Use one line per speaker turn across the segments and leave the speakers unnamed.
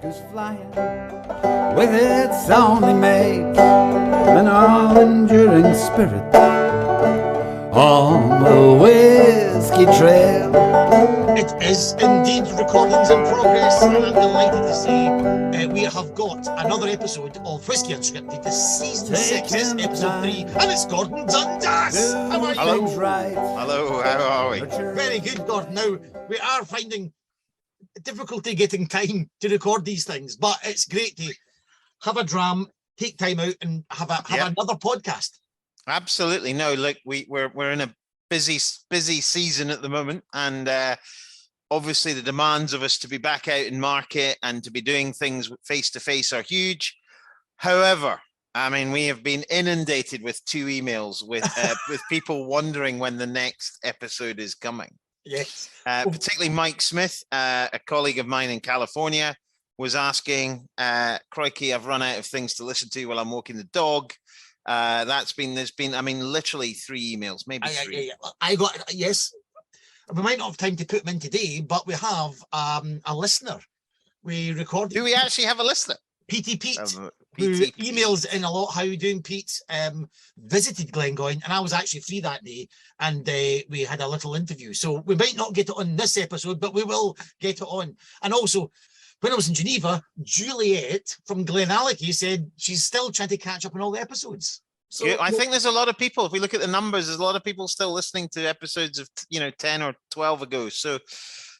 is flying with its only mate, an all-enduring spirit on the whiskey trail.
It is indeed recordings in progress, and I'm delighted to say we have got another episode of Whisky Unscripted. This is season 6, this is episode 3, and it's Gordon Dundas. How are you?
Hello. Hello, how are we?
Very good, Gordon. Now, we are finding difficulty getting time to record these things, but it's great to have a dram, take time out, and have another podcast.
Absolutely. No, look, we're in a busy season at the moment, and obviously the demands of us to be back out in market and to be doing things face to face are huge. However, I mean, we have been inundated with 2 emails with people wondering when the next episode is coming.
Yes.
Particularly Mike Smith, a colleague of mine in California, was asking, crikey, I've run out of things to listen to while I'm walking the dog. There's been, I mean, literally 3 emails, maybe 3.
I got, yes. We might not have time to put them in today, but we have a listener. We recorded.
Do we actually have a listener?
PT Pete, who emails in a lot. How you doing, Pete? Visited Glengoyne, and I was actually free that day, and we had a little interview. So we might not get it on this episode, but we will get it on. And also, when I was in Geneva, Juliet from Glenallachie said she's still trying to catch up on all the episodes. So
I think there's a lot of people, if we look at the numbers, there's a lot of people still listening to episodes of 10 or 12 ago. So,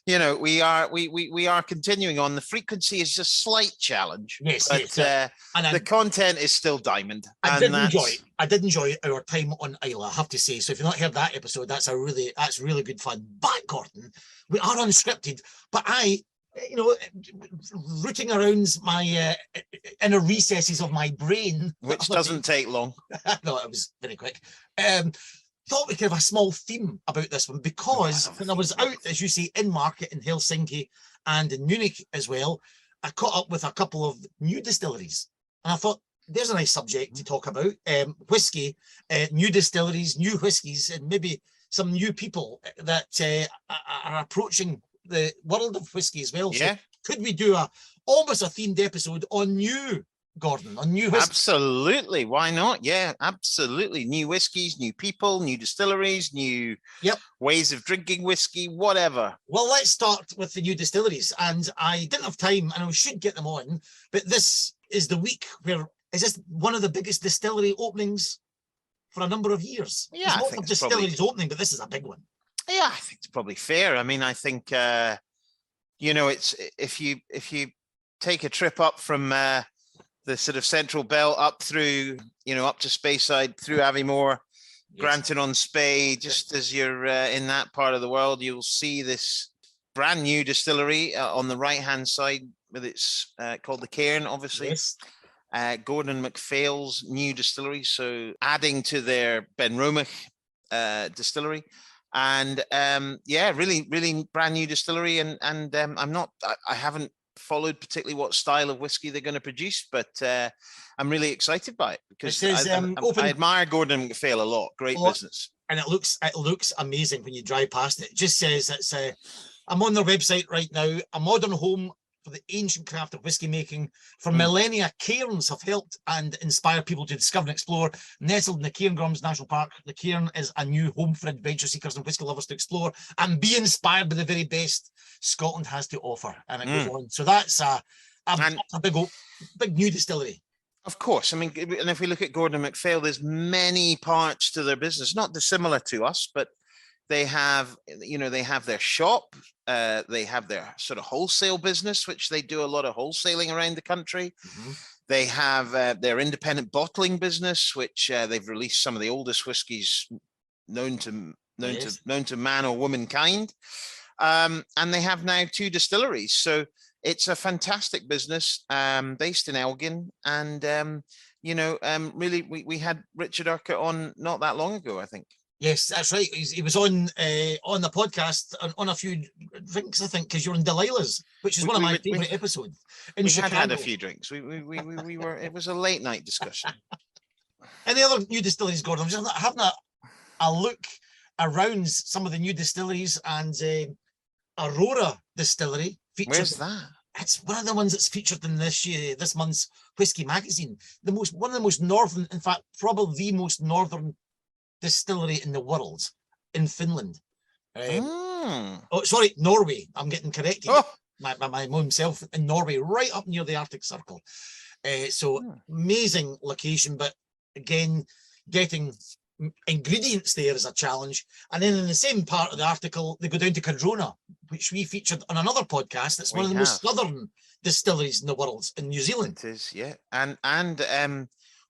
we are continuing on. The frequency is just slight challenge.
Yes,
but
yes.
the content is still diamond.
I did enjoy our time on Isla, I have to say. So if you've not heard that episode, that's really good fun. But Gordon, we are unscripted, but rooting around my inner recesses of my brain,
which doesn't take long.
No, it was very quick. Thought we could have a small theme about this one, because when I was out, as you say, in market in Helsinki and in Munich as well, I caught up with a couple of new distilleries, and I thought there's a nice subject to talk about. Whiskey, new distilleries, new whiskies, and maybe some new people that are approaching the world of whiskey as well.
Yeah.
So could we do almost a themed episode on new, Gordon, on new whiskey?
Absolutely. Why not? Yeah, absolutely. New whiskies, new people, new distilleries, new ways of drinking whiskey, whatever.
Well, let's start with the new distilleries. And I didn't have time, and I should get them on, but this is the week where, is this one of the biggest distillery openings for a number of years?
Yeah,
there's lots of distilleries opening, but this is a big one.
Yeah, I think it's probably fair. I mean, I think it's if you take a trip up from the sort of Central Belt up through, up to Speyside, through Aviemore, Granton-on-Spey, just as you're in that part of the world, you'll see this brand new distillery on the right-hand side with its called the Cairn, obviously.
Yes.
Gordon MacPhail's new distillery, so adding to their Benromach distillery. And really, really brand new distillery. And I haven't followed particularly what style of whiskey they're going to produce, but I'm really excited by it, because I admire Gordon MacPhail a lot. Great business. And
it looks amazing when you drive past it. It just says it's I'm on their website right now, a modern home for the ancient craft of whiskey making. For millennia, cairns have helped and inspired people to discover and explore. Nestled in the Cairngorms National Park, the Cairn is a new home for adventure seekers and whiskey lovers to explore and be inspired by the very best Scotland has to offer. And it goes on. So that's a big new distillery.
Of course. I mean, and if we look at Gordon MacPhail, there's many parts to their business, not dissimilar to us, but they have their shop, they have their sort of wholesale business, which they do a lot of wholesaling around the country. Mm-hmm. They have their independent bottling business, which they've released some of the oldest whiskies known to man or womankind. And they have now 2 distilleries. So it's a fantastic business based in Elgin. And, really, we had Richard Urquhart on not that long ago, I think.
Yes, that's right. He was on the podcast on a few drinks, I think, because you're in Delilah's, which is one of my favorite episodes.
We had a few drinks. We were. It was a late night discussion.
Any other new distilleries, Gordon? I'm just having a look around some of the new distilleries, and Aurora Distillery.
Where's that?
it's one of the ones that's featured in this month's Whisky magazine. One of the most northern, in fact, probably the most northern distillery in the world, in Finland. Oh, sorry, Norway. I'm getting corrected. My own self in Norway, right up near the Arctic Circle. Amazing location, but again, getting ingredients there is a challenge. And then in the same part of the article, they go down to Cadrona, which we featured on another podcast. It's one of the most southern distilleries in the world, in New Zealand.
It is, yeah. And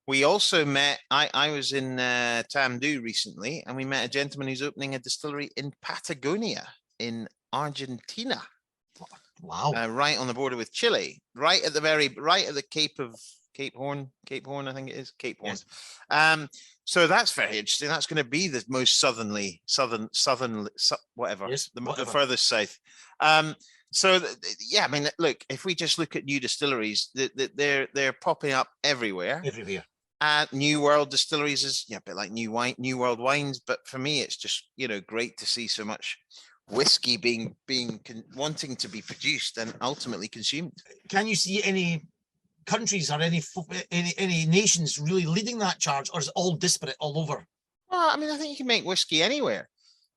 we also met, I was in Tamdhu recently, and we met a gentleman who's opening a distillery in Patagonia in Argentina.
Wow.
Right on the border with Chile, right at the Cape Horn, I think it is, Cape Horn. Yes. So that's very interesting. That's going to be the most southern, whatever, yes, the furthest south. I mean, look, if we just look at new distilleries, they're popping up everywhere. New World Distilleries is a bit like New World Wines, but for me, it's just great to see so much whiskey being wanting to be produced and ultimately consumed.
Can you see any countries or any nations really leading that charge, or is it all disparate all over?
Well, I mean, I think you can make whiskey anywhere.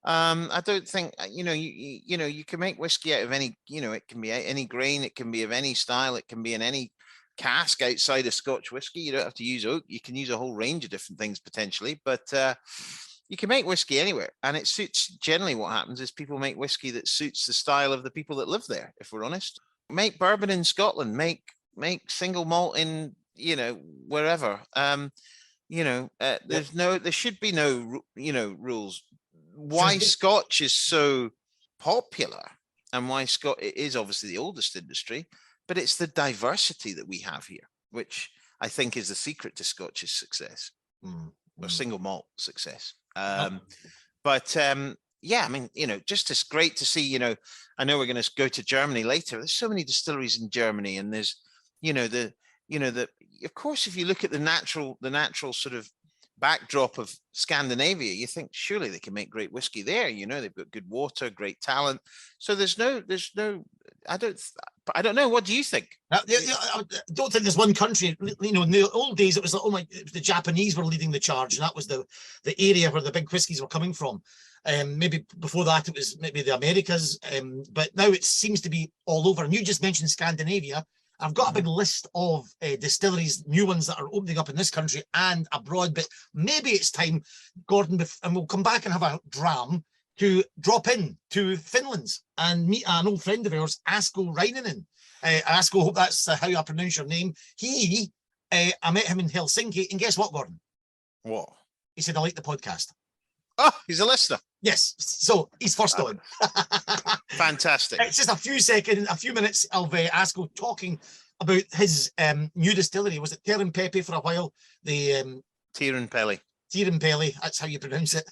I don't think you can make whiskey out of any, it can be any grain, it can be of any style, it can be in any cask outside of Scotch whiskey. You don't have to use oak. You can use a whole range of different things potentially, but you can make whiskey anywhere, and it suits. Generally, what happens is people make whiskey that suits the style of the people that live there. If we're honest, make bourbon in Scotland, make single malt in wherever. There should be no rules. Why Scotch is so popular, and why it is obviously the oldest industry, but it's the diversity that we have here, which I think is the secret to Scotch's success, or single malt success. I mean, just as great to see, I know we're going to go to Germany later. There's so many distilleries in Germany, and there's, of course, if you look at the natural sort of backdrop of Scandinavia, you think surely they can make great whiskey there. They've got good water, great talent. So there's no, I don't know. What do you think?
I don't think there's one country. In the old days, it was like, the Japanese were leading the charge, and that was the area where the big whiskies were coming from. Maybe before that, it was maybe the Americas. But now it seems to be all over. And you just mentioned Scandinavia. I've got a big list of distilleries, new ones that are opening up in this country and abroad, but maybe it's time, Gordon, and we'll come back and have a dram, to drop in to Finland and meet an old friend of ours, Asko Ryynanen. Asko, hope that's how I pronounce your name. I met him in Helsinki, and guess what, Gordon?
What?
He said, I like the podcast.
Oh, he's a listener.
Yes, so he's first on.
Fantastic.
It's just a few minutes of Asko talking about his new distillery. Was it Terran Pepe for a while? The
Tierenpeli.
Tierenpeli, that's how you pronounce it.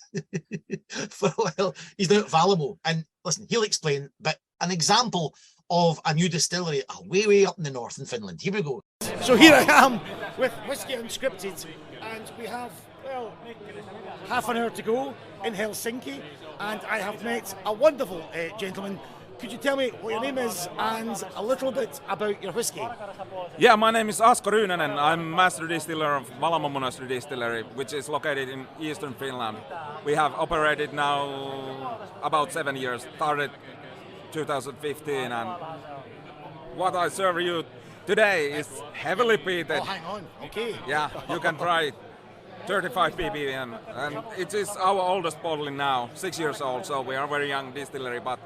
For a while, he's down at Valamo, and listen, he'll explain. But an example of a new distillery way up in the north in Finland. Here we go.
So here I am with Whisky Unscripted, and we have half an hour to go in Helsinki, and I have met a wonderful gentleman. Could you tell me what your name is and a little bit about your whiskey?
Yeah, my name is Asko Ryynanen. I'm master distiller of Valamo Distillery, which is located in eastern Finland. We have operated now about 7 years, started 2015, and what I serve you today is heavily peated.
Oh, hang on, okay.
Yeah, you can try 35 ppm, and it is our oldest bottling now, 6 years old, so we are a very young distillery, but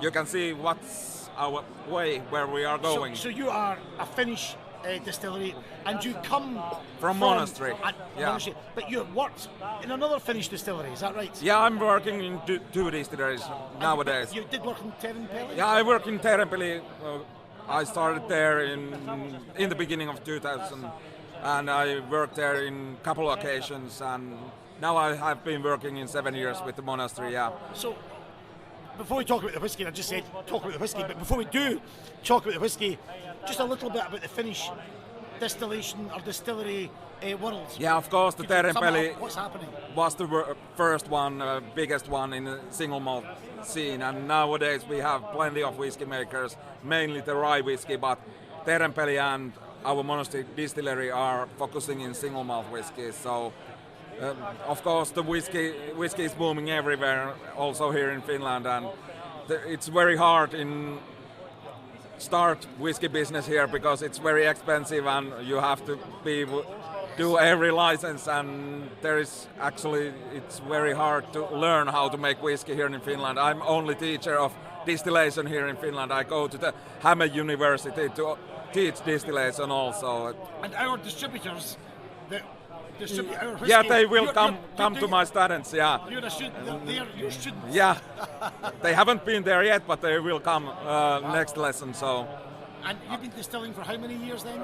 you can see what's our way, where we are going.
So you are a Finnish distillery, and you come
from Monastery.
Yeah. Monastery, but you worked in another Finnish distillery, is that right?
Yeah, I'm working in two distilleries nowadays.
You did work in Tierenpeli?
Yeah, I work in Tierenpeli. I started there in the beginning of 2000, and I worked there in a couple of occasions, and now I have been working in 7 years with the Monastery, yeah.
So, before we talk about the whiskey, and I just said talk about the whiskey, but before we do talk about the whiskey, just a little bit about the Finnish distillation or distillery world.
Yeah, of course, the
Could you sum it
Terempeli
up? What's happening?
was the first one, biggest one in the single malt scene, and nowadays we have plenty of whiskey makers, mainly the rye whiskey, but Terempeli and our monastery distillery are focusing in single malt whiskey. So, of course, the whiskey is booming everywhere, also here in Finland, and it's very hard in start whiskey business here because it's very expensive and you have to do every license, and it's very hard to learn how to make whiskey here in Finland. I'm only teacher of distillation here in Finland. I go to the Hammer University to teach distillation also.
And our distributors, distribute our whiskey.
Yeah, they will
You're
come to
doing
my
it.
students. Yeah.
You're a student. They're your students.
Yeah. They haven't been there yet, but they will come next lesson. So.
And you've been distilling for how many years then?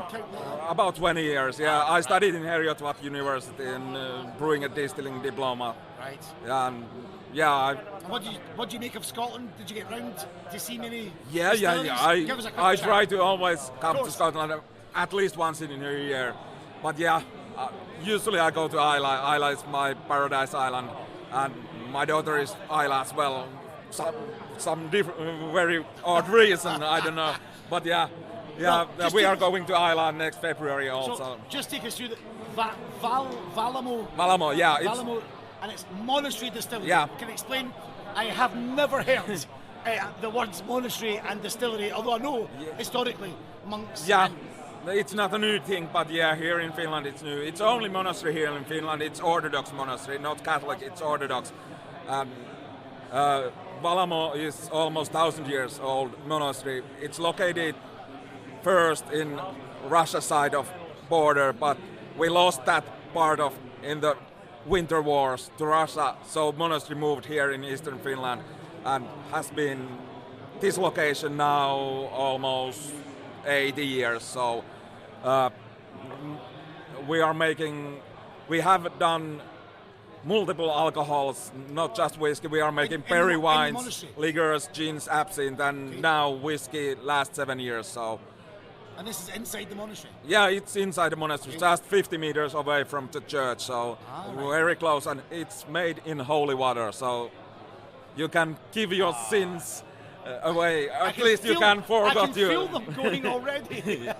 About 20 years. Yeah, I studied in Herjotvat University in brewing and distilling diploma.
Right.
And yeah.
What do you make of Scotland? Did you get round to see many?
Yeah.
Give us a quick
I
chat.
try to always come to Scotland at least once in a year. But yeah, usually I go to Isla. Isla is my paradise island, and my daughter is Isla as well. Some different, very odd reason, I don't know. But yeah, we are going to Isla next February also.
So just take us through the Valamo.
Valamo, yeah.
Valamo, and it's monastery distillery.
Yeah.
Can you explain? I have never heard the words monastery and distillery, although I know historically monks.
Yeah, it's not a new thing, but yeah, here in Finland it's new. It's only monastery here in Finland. It's Orthodox monastery, not Catholic. It's Orthodox. Valamo is almost 1,000 years old monastery. It's located first in Russia side of border, but we lost that part of in the winter wars to Russia. So monastery moved here in eastern Finland and has been this location now almost 80 years. So we have done multiple alcohols, not just whiskey. We are making perry wines, liqueurs, gins, absinthe, and now whiskey last 7 years. So.
And this is inside the monastery?
Yeah, it's inside the monastery, just 50 meters away from the church, so very close, and it's made in holy water, so you can give your sins away. At least you can forget.
I can feel them going already.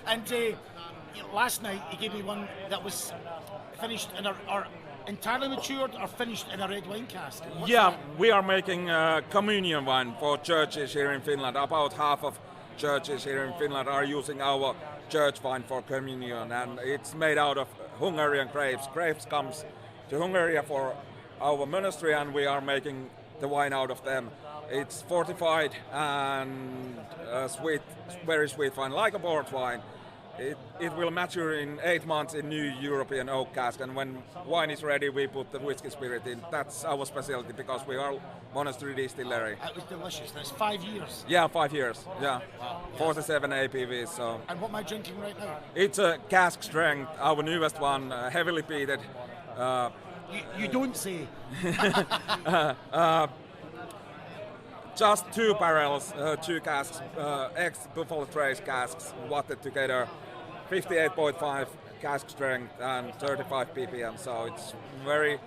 And last night you gave me one that was finished in or entirely matured or finished in a red wine cask. What's that?
We are making communion wine for churches here in Finland. About half of churches here in Finland are using our church wine for communion, and it's made out of Hungarian grapes. Grapes comes to Hungary for our monastery, and we are making the wine out of them. It's fortified and sweet, very sweet wine, like a port wine. It will mature in 8 months in new European oak cask, and when wine is ready, we put the whiskey spirit in. That's our specialty because we are monastery distillery.
That was delicious. That's 5 years.
Yeah, 5 years. Yeah,
wow.
47 APVs. So.
And what am I drinking right now?
It's a cask strength, our newest one, heavily peated.
You don't say.
Just 2 barrels, 2 casks, ex-Buffalo Trace casks, watered together, 58.5 cask strength and 35 ppm. So it's very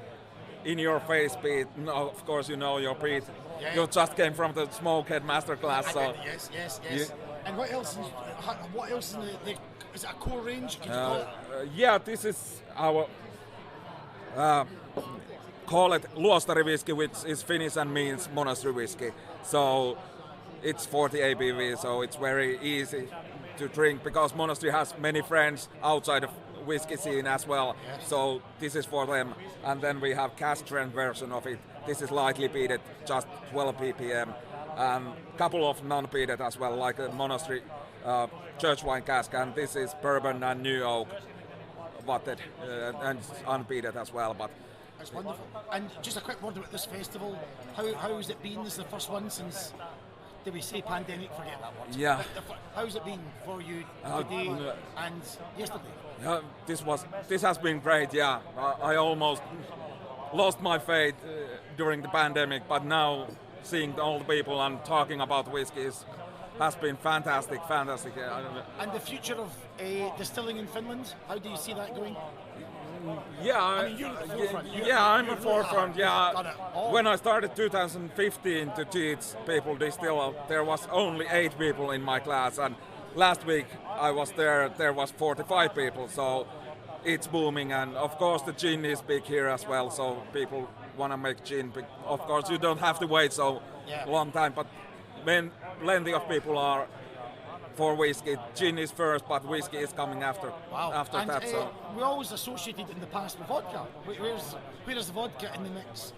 in-your-face peat. No, of course, you know your peat. Yeah. You just came from the Smokehead Masterclass. So
yes. And what else? What else in the is it a core range? Can you call it?
Yeah, this is our. Call it luostari whiskey, which is Finnish and means monastery whiskey. So it's 40 ABV, so it's very easy to drink because monastery has many friends outside of whiskey scene as well. Yes. So this is for them. And then we have cask strength version of it. This is lightly peated, just 12 ppm, and couple of non-peated as well, like a monastery church wine cask. And this is bourbon and new oak, watered and unpeated as well. But
that's wonderful. And just a quick word about this festival. How has it been? This is the first one since, did we say pandemic? Forget that word.
Yeah.
How's it been for you today and yesterday?
Yeah, this has been great. Yeah, I almost lost my faith during the pandemic, but now seeing all the people and talking about whiskey is has been fantastic.
And the future of distilling in Finland, how do you see that going?
Yeah,
I mean, you're at the forefront.
I'm a forefront. Yeah,
Got it all.
when I started 2015 to teach people distill, there was only 8 people in my class, and last week I was there. There was 45 people, so it's booming. And of course, the gin is big here as well. So people want to make gin. Of course, you don't have to wait so long time, but when plenty of people are for whiskey. Gin is first, but whiskey is coming after.
Wow.
After
and,
that. So
we always associated in the past with vodka. Where's the vodka in the mix?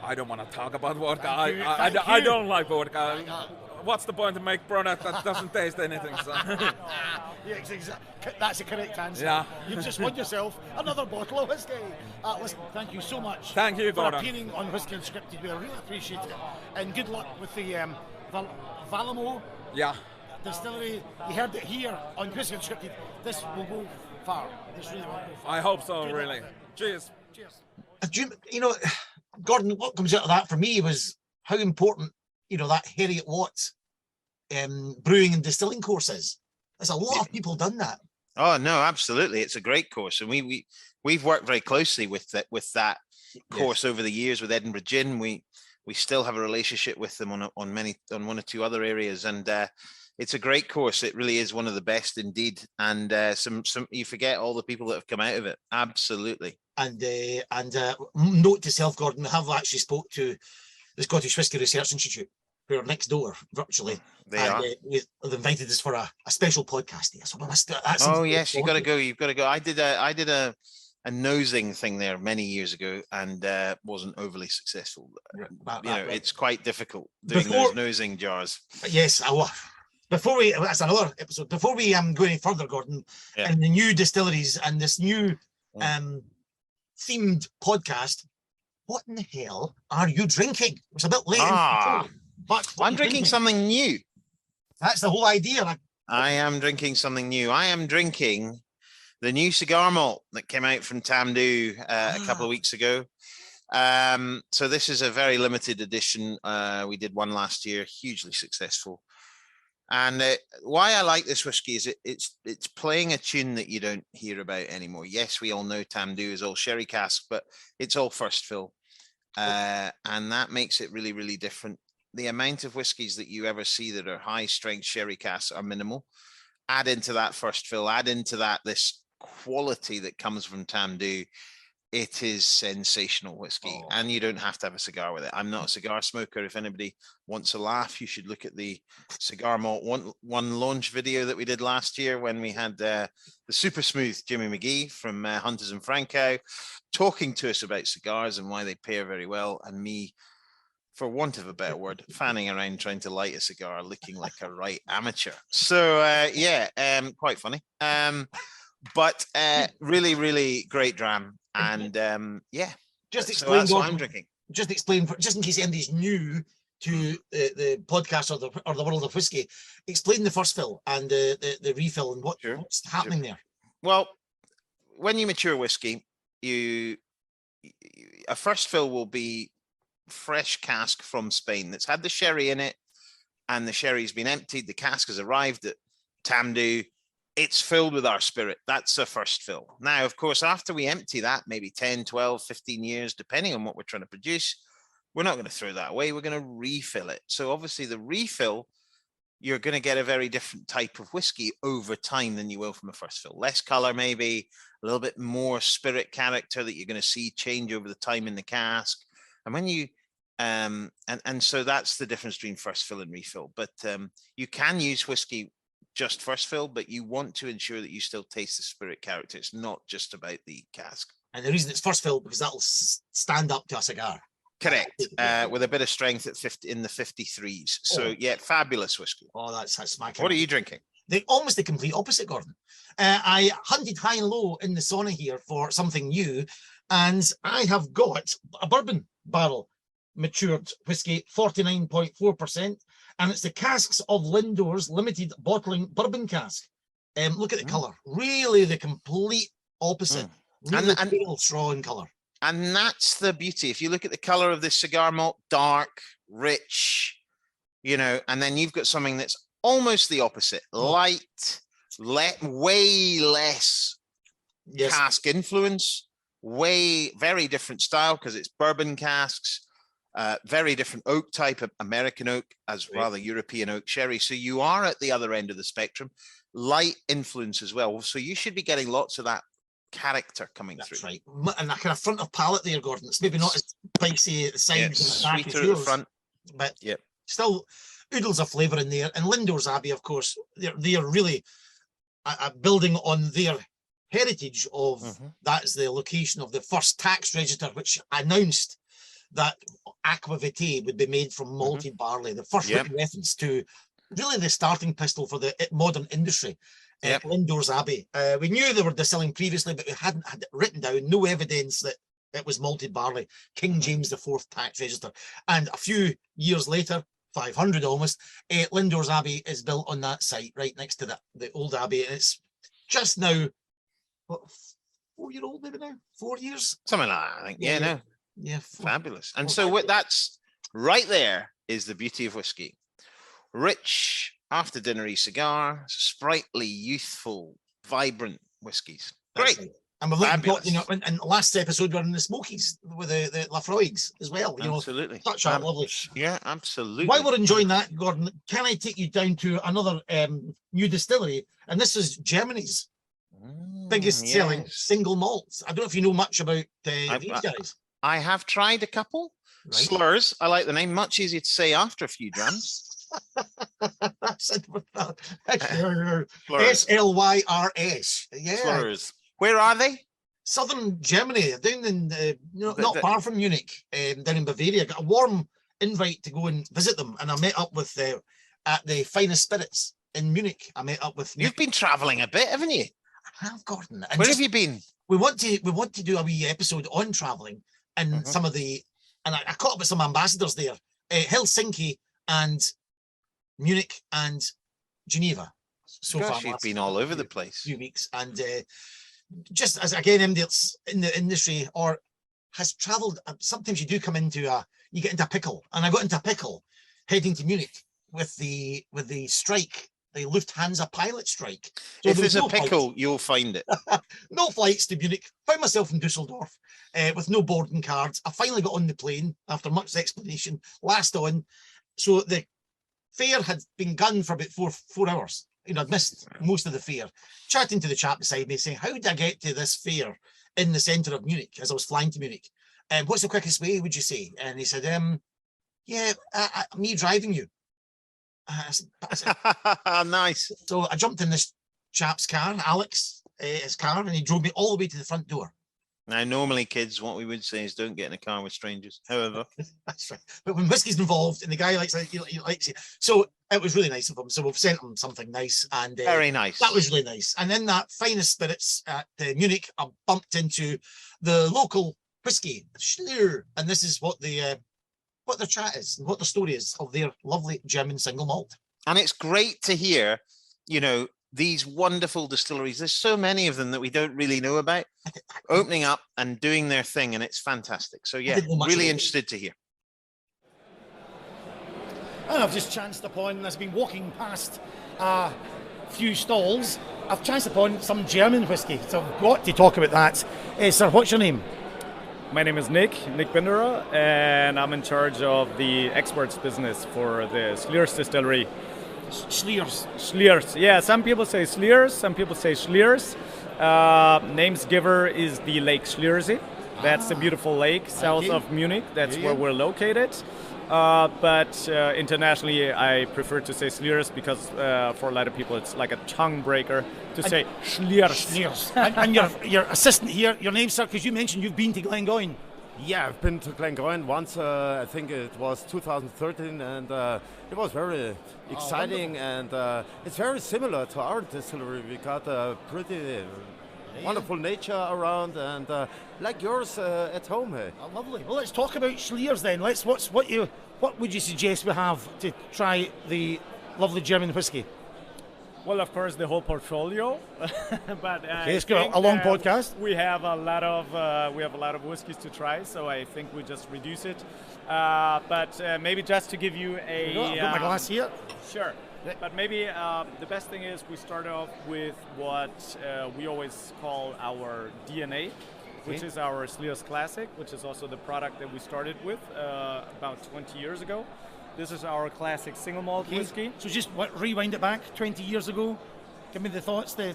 I don't want to talk about vodka.
Thank
I
you.
don't like vodka. What's the point to make product that doesn't taste anything? So.
That's a correct answer.
Yeah.
You've just won yourself another bottle of whiskey. Listen, thank you so much.
Thank you,
for
Gordon.
appearing on Whisky Unscripted. We really appreciate it. And good luck with the Valamo Distillery. You heard it here on Whisky Unscripted. This will go far. This really will go far.
I hope so,
Good
really.
luck.
Cheers.
You know, Gordon, what comes out of that for me was how important, you know, that Harriet Watts brewing and distilling course is. There's a lot of people done that.
Oh no, absolutely! It's a great course, and we've worked very closely with that course over the years with Edinburgh Gin. We still have a relationship with them on one or two other areas, and it's a great course. It really is one of the best indeed. And some you forget all the people that have come out of it. Absolutely. And
note to self, Gordon, I have actually spoke to the Scottish Whisky Research Institute, who are next door virtually.
They are.
They've invited us for a special podcast here. So that's
yes, you've got to go. You've got to go. I did a nosing thing there many years ago, and wasn't overly successful. It's quite difficult doing those nosing jars.
Yes, that's another episode. Before we go any further, Gordon, and the new distilleries and this new themed podcast, what in the hell are you drinking? It's a bit late. But
I'm drinking something new.
That's the whole idea.
I am drinking something new. I am drinking the new cigar malt that came out from Tamdhu a couple of weeks ago. So this is a very limited edition. We did one last year, hugely successful. And why I like this whiskey is it's playing a tune that you don't hear about anymore. Yes, we all know Tamdhu is all sherry cask, but it's all first fill. And that makes it really, really different. The amount of whiskies that you ever see that are high strength sherry casks are minimal. Add into that first fill, add into that this quality that comes from Tamdhu. It is sensational whiskey, and you don't have to have a cigar with it. I'm not a cigar smoker. If anybody wants a laugh, you should look at the Cigar Malt one launch video that we did last year when we had the super smooth Jimmy McGee from Hunters and Franco talking to us about cigars and why they pair very well, and me, for want of a better word, fanning around trying to light a cigar, looking like a right amateur. So quite funny. But really, really great dram. And
just
so
explain
that's what I'm drinking.
Just explain, just in case anybody's new to the podcast or the world of whiskey, explain the first fill and the refill and what's happening there.
Well, when you mature whiskey, a first fill will be fresh cask from Spain that's had the sherry in it, and the sherry's been emptied. The cask has arrived at Tamdhu. It's filled with our spirit. That's a first fill. Now, of course, after we empty that, maybe 10, 12, 15 years, depending on what we're trying to produce, we're not going to throw that away. We're going to refill it. So obviously the refill, you're going to get a very different type of whiskey over time than you will from a first fill. Less color, maybe a little bit more spirit character that you're going to see change over the time in the cask. And when you, and so that's the difference between first fill and refill. But you can use whiskey just first fill, but you want to ensure that you still taste the spirit character. It's not just about the cask.
And the reason it's first fill, because that'll stand up to a cigar.
Correct. With a bit of strength at 50 in the 53s. So fabulous whiskey.
Oh, that's my kind.
What are you drinking?
Almost the complete opposite, Gordon. I hunted high and low in the sauna here for something new, and I have got a bourbon barrel matured whiskey, 49.4%. And it's the Casks of Lindores Limited Bottling Bourbon Cask. Look at the colour. Really the complete opposite. Really pale straw in colour.
And that's the beauty. If you look at the colour of this cigar malt, dark, rich, and then you've got something that's almost the opposite, light, way less cask influence, very different style because it's bourbon casks, very different oak type, of American oak as rather European oak sherry. So you are at the other end of the spectrum, light influence as well. So you should be getting lots of that character coming through.
That's right. And that kind of front of palate there, Gordon. It's maybe not as spicy at the sides,
sweeter at the front,
but still oodles of flavour in there. And Lindores Abbey, of course, they're really building on their heritage of that's the location of the first tax register, which announced that aqua vitae would be made from malted barley. The first written reference to really the starting pistol for the modern industry. Lindores Abbey. We knew they were distilling previously, but we hadn't had it written down. No evidence that it was malted barley. King James IV tax register. And a few years later, 500 almost, Lindores Abbey is built on that site right next to the old abbey. And it's just now, what, 4 year old maybe now? 4 years?
Something like that, I think. Yeah. Fabulous. And so that's right there is the beauty of whiskey. Rich, after dinnery cigar, sprightly, youthful, vibrant whiskies. Great.
Right. And we've got, in the last episode, we were in the Smokies with the Lafroigs as well.
Absolutely.
Such a lovely.
Yeah, absolutely.
While we're enjoying that, Gordon, can I take you down to another new distillery? And this is Germany's biggest selling single malts. I don't know if you know much about these guys.
I have tried a couple. Right. Slyrs, I like the name. Much easier to say after a few drams.
SLYRS. Yeah.
Slyrs. Where are they?
Southern Germany, down in not far from Munich, down in Bavaria. Got a warm invite to go and visit them, and I met up with at the Finest Spirits in Munich. I met up with.
You've been travelling a bit, haven't you?
I have, Gordon.
Where have you been?
We want to do a wee episode on travelling and some of the, and I caught up with some ambassadors there, Helsinki and Munich and Geneva. So far,
you've been all over the place.
Few weeks, and just as again, anybody that's in the industry or has travelled, sometimes you do come into you get into a pickle, and I got into a pickle heading to Munich with the strike, the Lufthansa pilot strike. So
if there's a pickle, flights. You'll find it.
No flights to Munich. Found myself in Dusseldorf with no boarding cards. I finally got on the plane after much explanation. Last on, so the fare had been gone for about four hours. I'd missed most of the fair. Chatting to the chap beside me, saying, "How did I get to this fair in the centre of Munich?" As I was flying to Munich, what's the quickest way, would you say? And he said, me driving you. I said,
nice.
So I jumped in this chap's car, Alex, his car, and he drove me all the way to the front door.
Now, normally, kids, what we would say is don't get in a car with strangers. However,
that's right. But when whiskey's involved, and the guy likes it, so it was really nice of him. So we've sent him something nice, and
very nice. That
was really nice. And then that Finest Spirits at Munich, I bumped into the local whiskey, Slyrs, and this is what their chat is, and what the story is of their lovely German single malt.
And it's great to hear, these wonderful distilleries. There's so many of them that we don't really know about, opening up and doing their thing, and it's fantastic. So yeah, really interested to hear.
And I've just chanced upon, as I've been walking past a few stalls, I've chanced upon some German whiskey. So I've got to talk about that. Sir, what's your name?
My name is Nick Binderer, and I'm in charge of the exports business for the Slyrs Distillery. Slyrs. Yeah, some people say Slyrs, some people say Slyrs. Name's giver is the Lake Schliersee. That's the beautiful lake south of Munich. That's where we're located. But internationally, I prefer to say Slyrs because for a lot of people, it's like a tongue breaker to say Slyrs.
And your assistant here, your name, sir, because you mentioned you've been to Glengoyne.
Yeah, I've been to Glengoyne once. I think it was 2013, and it was very exciting. And it's very similar to our distillery. We got a pretty wonderful nature around, and like yours at home. Hey?
Oh, lovely. Well, let's talk about Slyrs then. What would you suggest we have to try the lovely German whiskey?
Well, of course, the whole portfolio. But
Okay, it's got a long podcast.
We have a lot of whiskeys to try, so I think we just reduce it. But maybe just to give you
I've got my glass here.
Sure. But maybe the best thing is we start off with what we always call our DNA, which is our Slyrs Classic, which is also the product that we started with about 20 years ago. This is our classic single malt whiskey.
So just rewind it back 20 years ago. Give me the thoughts, the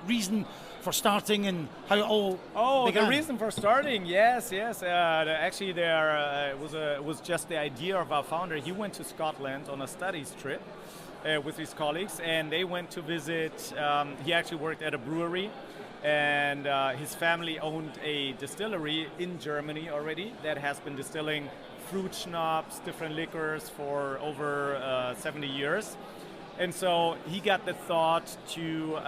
reason for starting and how it all began.
The reason for starting, yes. Actually, it was just the idea of our founder. He went to Scotland on a studies trip with his colleagues, and they went to visit. He actually worked at a brewery, and his family owned a distillery in Germany already that has been distilling fruit schnapps, different liquors for over 70 years. And so he got the thought to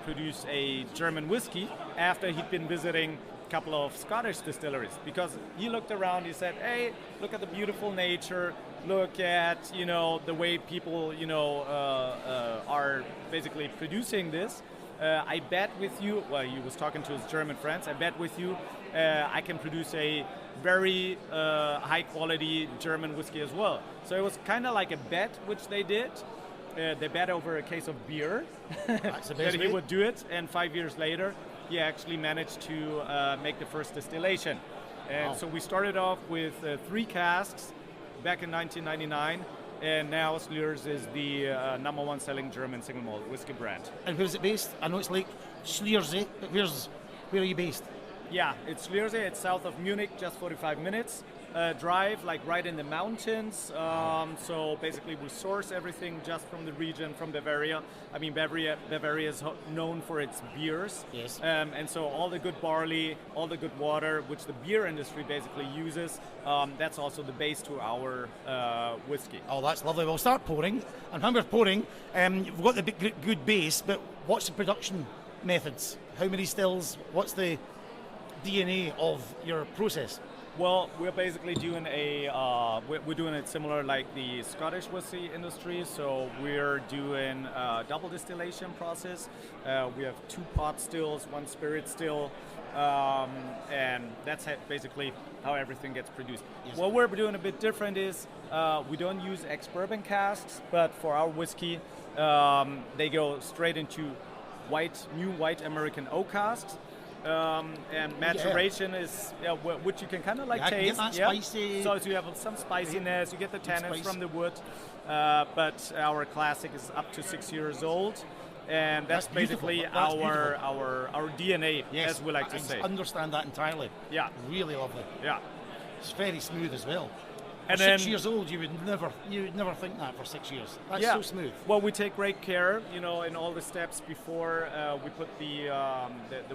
produce a German whiskey after he'd been visiting a couple of Scottish distilleries, because he looked around, he said, hey, look at the beautiful nature, look at, the way people, are basically producing this. I bet with you, well, he was talking to his German friends, I bet with you I can produce a very high quality German whiskey as well. So it was kind of like a bet which they did. They bet over a case of beer that he would do it, and 5 years later he actually managed to make the first distillation. And so we started off with 3 casks back in 1999, and now Slyrs is the number 1 selling German single malt whiskey brand.
And where is it based? I know it's like Slyrs, but where are you based?
Yeah, it's Slyrs. It's south of Munich, just 45 minutes drive, like right in the mountains. So basically we source everything just from the region, from Bavaria. I mean, Bavaria is known for its beers.
Yes.
And so all the good barley, all the good water, which the beer industry basically uses, that's also the base to our whiskey.
Oh, that's lovely. We'll start pouring. And when we're pouring, we've got the good base, but what's the production methods? How many stills? What's the DNA of your process?
Well, we're basically doing we're doing it similar like the Scottish whiskey industry. So we're doing a double distillation process. We have 2 pot stills, 1 spirit still, and that's basically how everything gets produced. Yes. What we're doing a bit different is we don't use ex-bourbon casks, but for our whiskey, they go straight into new white American oak casks. And maturation is which you can kind of like taste.
Get that spicy.
So you have some spiciness, you get the tannins from the wood, but our classic is up to 6 years old, and that's basically our DNA, as we like to say.
I understand that entirely.
Yeah,
really lovely.
Yeah,
it's very smooth as well.
And
for 6 years old, you would never think that for 6 years. That's so smooth.
Well, we take great care, in all the steps before we put the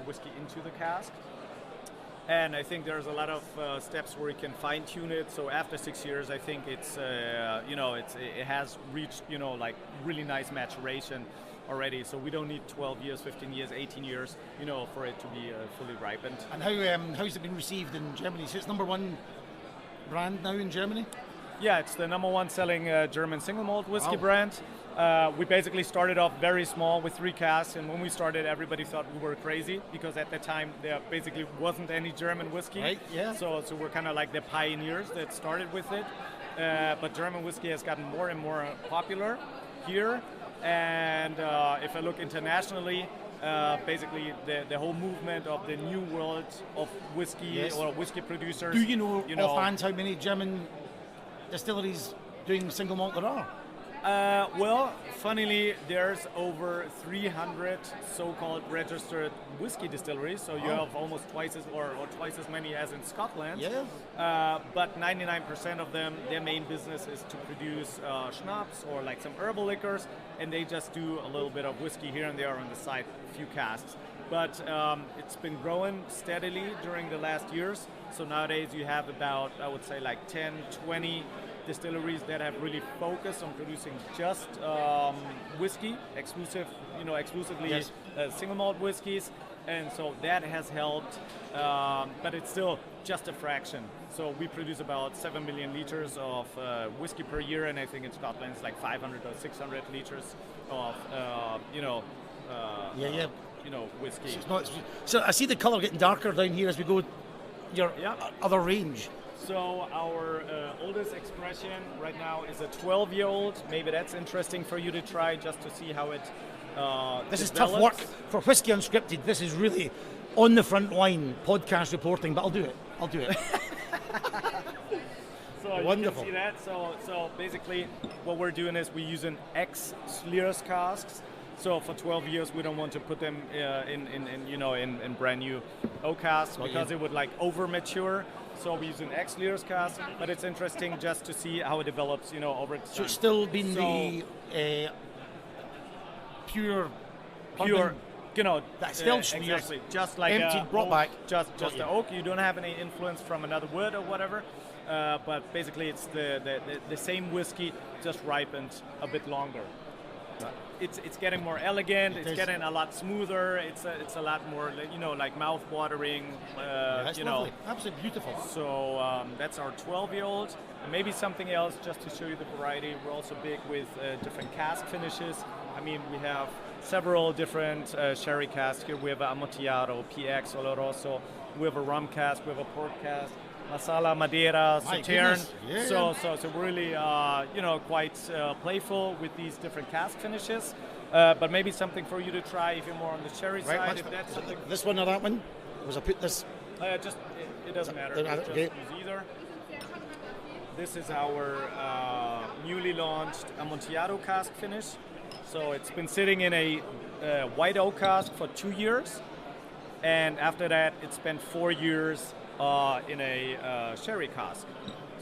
whiskey into the cask. And I think there's a lot of steps where you can fine tune it. So after 6 years, I think it's it has reached like really nice maturation already. So we don't need 12 years, 15 years, 18 years, for it to be fully ripened.
And how's it been received in Germany? So it's number 1 brand now in Germany?
Yeah, it's the number 1 selling German single malt whiskey brand. We basically started off very small with 3 casks, and when we started, everybody thought we were crazy because at the time there basically wasn't any German whiskey.
Right, yeah.
So we're kind of like the pioneers that started with it. But German whiskey has gotten more and more popular here, and if I look internationally, basically the whole movement of the new world of whiskey or whiskey producers.
Do you know offhand how many German distilleries doing single malt there are?
Well, funnily, there's over 300 so-called registered whiskey distilleries, so you have almost twice as many as in Scotland.
Yeah.
But 99% of them, their main business is to produce schnapps or like some herbal liquors, and they just do a little bit of whiskey here and there on the side, a few casks. But it's been growing steadily during the last years. So nowadays you have about, I would say, like 10, 20 distilleries that have really focused on producing just whiskey, exclusively single malt whiskeys. And so that has helped, but it's still just a fraction. So we produce about 7 million liters of whiskey per year, and I think in Scotland it's like 500 or 600 liters of, whiskey.
So I see the colour getting darker down here as we go your other range.
So our oldest expression right now is a 12-year-old. Maybe that's interesting for you to try just to see how it
This is tough work for Whisky Unscripted. This is really on the front line podcast reporting, but I'll do it.
So
wonderful.
You can see that. So basically what we're doing is we're using ex-Slyrs casks. So for 12 years we don't want to put them in brand new oak casks because it would like over mature. So we're using ex-Slyrs casks, but it's interesting just to see how it develops, over time.
So it's still been the pure, that's still Slyrs,
exactly, just like
emptied, brought back,
just the oak. You don't have any influence from another wood or whatever, but basically it's the same whiskey, just ripened a bit longer. It's getting more elegant. It's getting a lot smoother. It's a lot more like mouth watering.
That's lovely. Absolutely beautiful.
So that's our 12-year-old. And maybe something else just to show you the variety. We're also big with different cask finishes. I mean, we have several different sherry casks here. We have an Amontillado, PX, Oloroso. We have a rum cask. We have a port cask. Masala, Madeira, Sauterne.
Yeah.
So really, quite playful with these different cask finishes. But maybe something for you to try if you're more on the cherry side. If that's something.
This one or that one? Was I put this?
It doesn't matter. Just use either. This is our newly launched Amontillado cask finish. So it's been sitting in a white oak cask for 2 years, and after that, it spent 4 years in a sherry cask.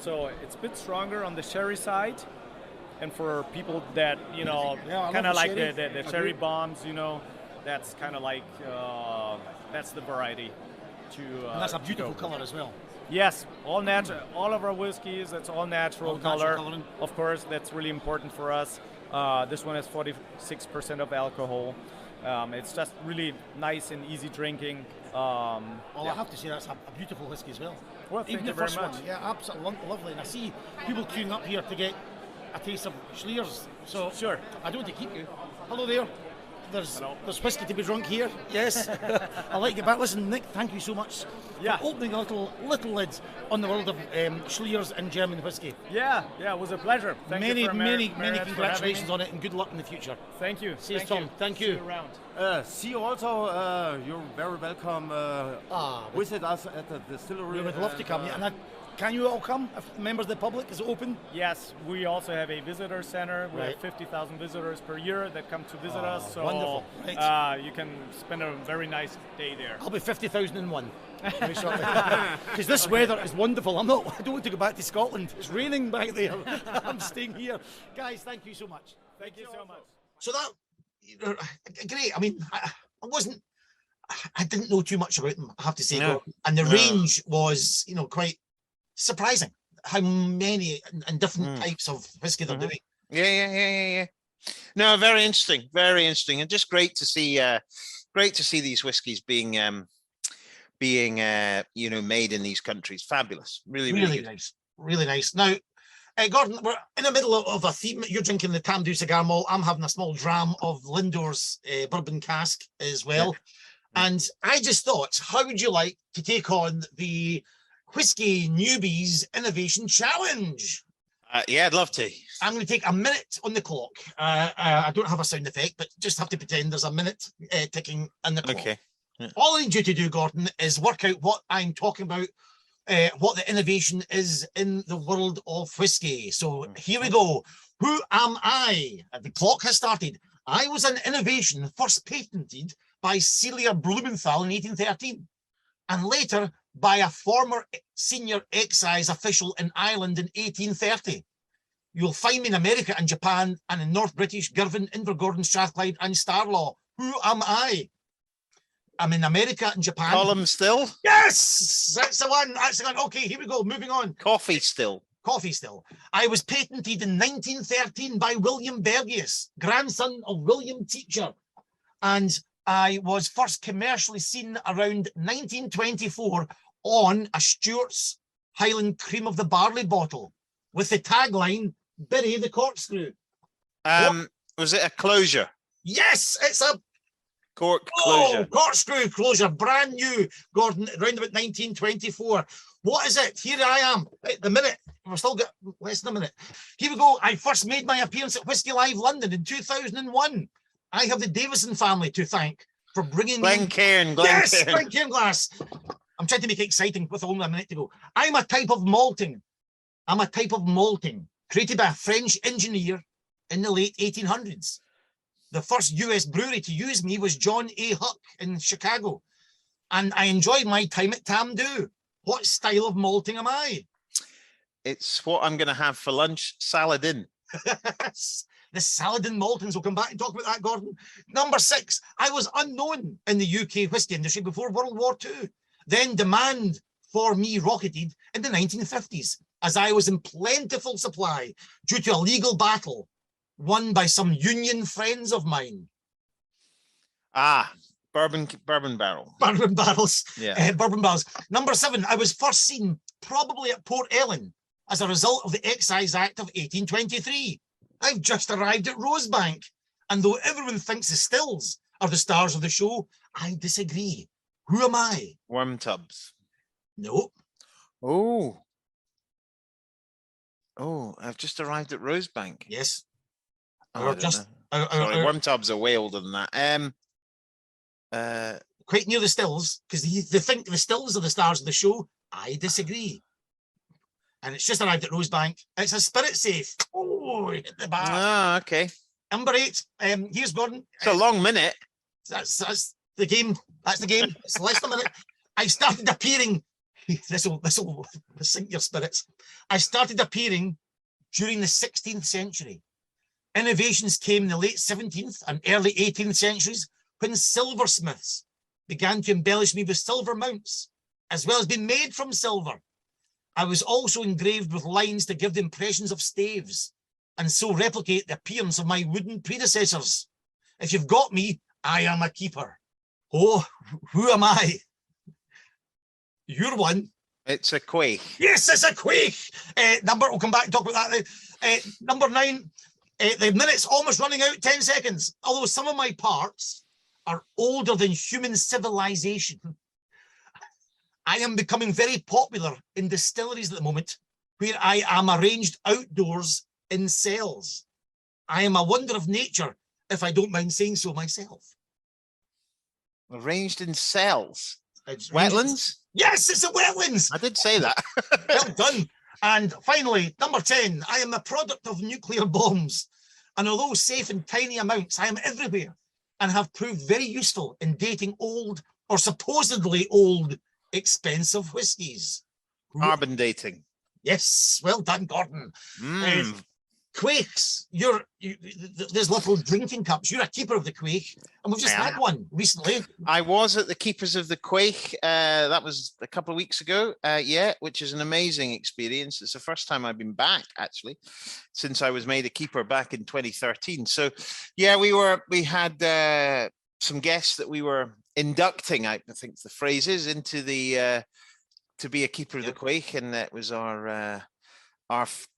So it's a bit stronger on the sherry side, and for people that kind of like the cherry bombs, that's kind of like that's the variety.
And that's a beautiful color as well.
Yes, all natural. All of our whiskeys, it's all natural color. Of course, that's really important for us. This one has 46% of alcohol. It's just really nice and easy drinking.
I have to say that's a beautiful whiskey as well.
Well, thank you very much.
Yeah, absolutely lovely. And I see people queuing up here to get a taste of Slyrs. So
sure,
I don't want to keep you. Hello there. There's whiskey to be drunk here. Yes, I like it. But listen, Nick, thank you so much for opening a little lid on the world of Slyrs and German whiskey.
Yeah, it was a pleasure. Thank you for
many congratulations on it, and good luck in the future.
Thank you.
See you, Tom. Thank you.
See you around.
See you also. You're very welcome. Visit us at the distillery.
We would love to come. Yeah, and can you all come? If members of the public, is it open?
Yes, we also have a visitor center. We have 50,000 visitors per year that come to visit us. So
wonderful. Right.
You can spend a very nice day there.
I'll be 50,001. Because this weather is wonderful. I don't want to go back to Scotland. It's raining back there. I'm staying here. Guys, thank you so much.
Thank you so much.
So that, great. I mean, I didn't know too much about them, I have to say.
No.
And the range was, quite surprising how many and different types of whiskey they're doing.
Yeah. No, very interesting, and just great to see these whiskies being made in these countries. Fabulous, really
nice, really nice. Now, Gordon, we're in the middle of a theme. You're drinking the Tamdhu cigar malt. I'm having a small dram of Lindores bourbon cask as well. Yeah. And I just thought, how would you like to take on the Whiskey Newbies Innovation Challenge?
Yeah, I'd love to.
I'm going to take a minute on the clock. I don't have a sound effect, but just have to pretend there's a minute ticking on the clock. Okay. Yeah. All I need you to do, Gordon, is work out what I'm talking about, what the innovation is in the world of whiskey. So here we go. Who am I? The clock has started. I was an innovation first patented by Celia Blumenthal in 1813, and later by a former senior excise official in Ireland in 1830. You'll find me in America and Japan and in North British, Girvan, Invergordon, Strathclyde and Starlaw. Who am I? I'm in America and Japan.
Column still?
Yes! That's the one. Okay, here we go. Moving on.
Coffee still.
I was patented in 1913 by William Bergius, grandson of William Teacher. And I was first commercially seen around 1924 on a Stewart's Highland Cream of the Barley bottle with the tagline, "Bury the corkscrew."
Was it a closure?
Yes, it's a
Cork closure.
corkscrew closure, brand new, Gordon, around about 1924. What is it? Here I am. At the minute, we've still got less than a minute. Here we go. I first made my appearance at Whisky Live London in 2001. I have the Davison family to thank for bringing
Glencairn.
Yes, Glencairn glass. I'm trying to make it exciting with only a minute to go. I'm a type of malting created by a French engineer in the late 1800s. The first US brewery to use me was John A. Huck in Chicago. And I enjoyed my time at Tamdhu. What style of malting am I?
It's what I'm going to have for lunch, Saladin.
The Saladin maltings. We'll come back and talk about that, Gordon. Number 6, I was unknown in the UK whisky industry before World War II. Then demand for me rocketed in the 1950s as I was in plentiful supply due to a legal battle won by some union friends of mine.
Bourbon barrel.
Bourbon barrels.
Yeah.
Bourbon barrels. Number 7, I was first seen probably at Port Ellen as a result of the Excise Act of 1823. I've just arrived at Rosebank, and though everyone thinks the stills are the stars of the show, I disagree. Who am I?
Worm tubs.
No.
Oh, I've just arrived at Rosebank.
Yes.
Oh, I don't know. Sorry, worm tubs are way older than that.
Quite near the stills, because they think the stills are the stars of the show. I disagree. And it's just arrived at Rosebank. It's a spirit safe. Oh, hit the bar.
Okay.
Number 8. Here's Gordon.
It's a long minute.
That's the game. That's the game. It's less than a minute. I started appearing. This will sink your spirits. I started appearing during the 16th century. Innovations came in the late 17th and early 18th centuries when silversmiths began to embellish me with silver mounts, as well as being made from silver. I was also engraved with lines to give the impressions of staves, and so replicate the appearance of my wooden predecessors. If you've got me, I am a keeper. Oh, who am I? You're one.
It's a quaich.
Yes, it's a quaich. We'll come back and talk about that. Number 9, the minute's almost running out, 10 seconds. Although some of my parts are older than human civilization, I am becoming very popular in distilleries at the moment, where I am arranged outdoors in cells. I am a wonder of nature, if I don't mind saying so myself.
Arranged in cells.
It's
Wetlands?
Yes, it's a wetlands.
I did say that.
Well done. And finally, number 10, I am a product of nuclear bombs. And although safe in tiny amounts, I am everywhere and have proved very useful in dating old or supposedly old expensive whiskies.
Carbon dating.
Yes, well done, Gordon. Quaichs, there's little drinking cups. You're a keeper of the quaich, and we've just had one recently.
I was at the Keepers of the Quaich. That was a couple of weeks ago. Which is an amazing experience. It's the first time I've been back, actually, since I was made a keeper back in 2013. So, yeah, we had some guests that we were inducting, I think the phrase is, into the to be a keeper of the quaich, and that was our